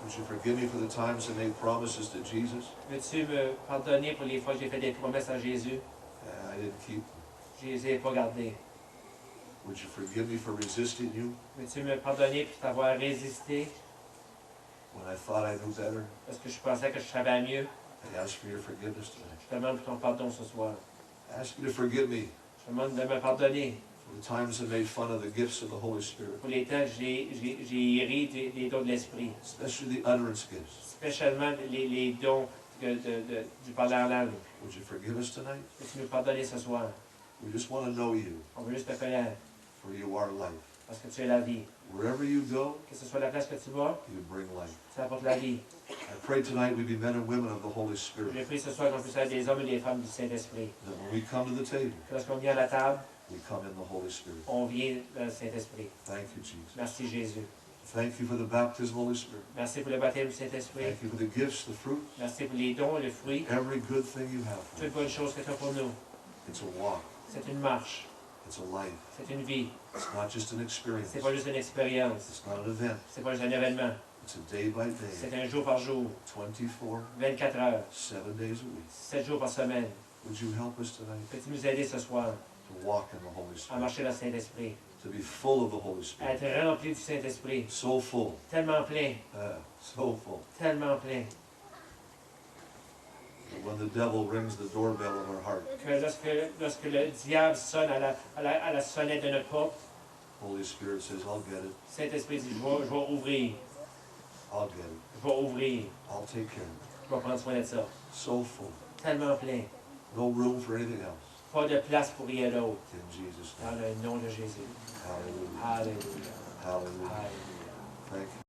Would you forgive me for the times I made promises to Jesus Veux-tu me pardonner pour les fois que j'ai fait des promesses à Jésus? and I didn't keep them? Je ne les ai pas gardées. Would you forgive me for resisting you Veux-tu me pardonner pour t'avoir résisté when I thought I knew better? parce que je pensais que je savais mieux? I ask for your forgiveness tonight. Je te demande pour ton pardon ce soir. I ask you to forgive me Je te demande de me pardonner for The times I made fun of the gifts of the Holy Spirit, Pour les temps, j'ai ri des dons de l'Esprit. especially the utterance gifts. Spécialement les dons du parler en langue. Would you forgive us tonight? Peux-tu nous pardonner ce soir? We just want to know you, On veut juste te connaître, for you are life. parce que tu es la vie. Wherever you go, Que ce soit la place que tu vas, you bring life. ça apporte la vie. I pray tonight we be men and women of the Holy Je Spirit. prie ce soir qu'on puisse être des hommes et des femmes du Saint-Esprit. That when we come to the table, Que lorsqu'on vient à la table, we come in the Holy Spirit. on vient dans le Saint-Esprit. Thank you, Jesus. Merci Jésus. Thank you for the baptism, Holy Spirit. Merci pour le baptême du Saint-Esprit. Thank you for the gifts, the fruit, Merci pour les dons, le fruit, every good thing you have for toute us. bonne chose que tu as pour nous. It's a walk. C'est une marche, It's a life. c'est une vie. It's not just an experience. C'est pas juste une expérience, It's not an event. c'est pas juste un événement. It's a day by day, C'est un jour par jour, 24, 24 heures, 7 days a week. 7 jours par semaine. Would you help us tonight Peux-tu nous aider ce soir to walk in the Holy à Spirit, marcher dans le Saint-Esprit, to be full of the Holy à Spirit, être rempli du Saint-Esprit, so full, tellement plein, so full, tellement plein, that when the devil rings the doorbell of our heart, que lorsque le diable sonne à la sonnette de notre porte, Holy Spirit says, I'll get it, Saint-Esprit dit, je vais ouvrir, I'll get it, je vais ouvrir, I'll take care of it. je vais prendre soin de ça. So full, Tellement plein, no room for anything else. pas de place pour rien d'autre. In Jesus' Dans name, le nom de Jésus. hallelujah, Alléluia. hallelujah. Alléluia. Thank you.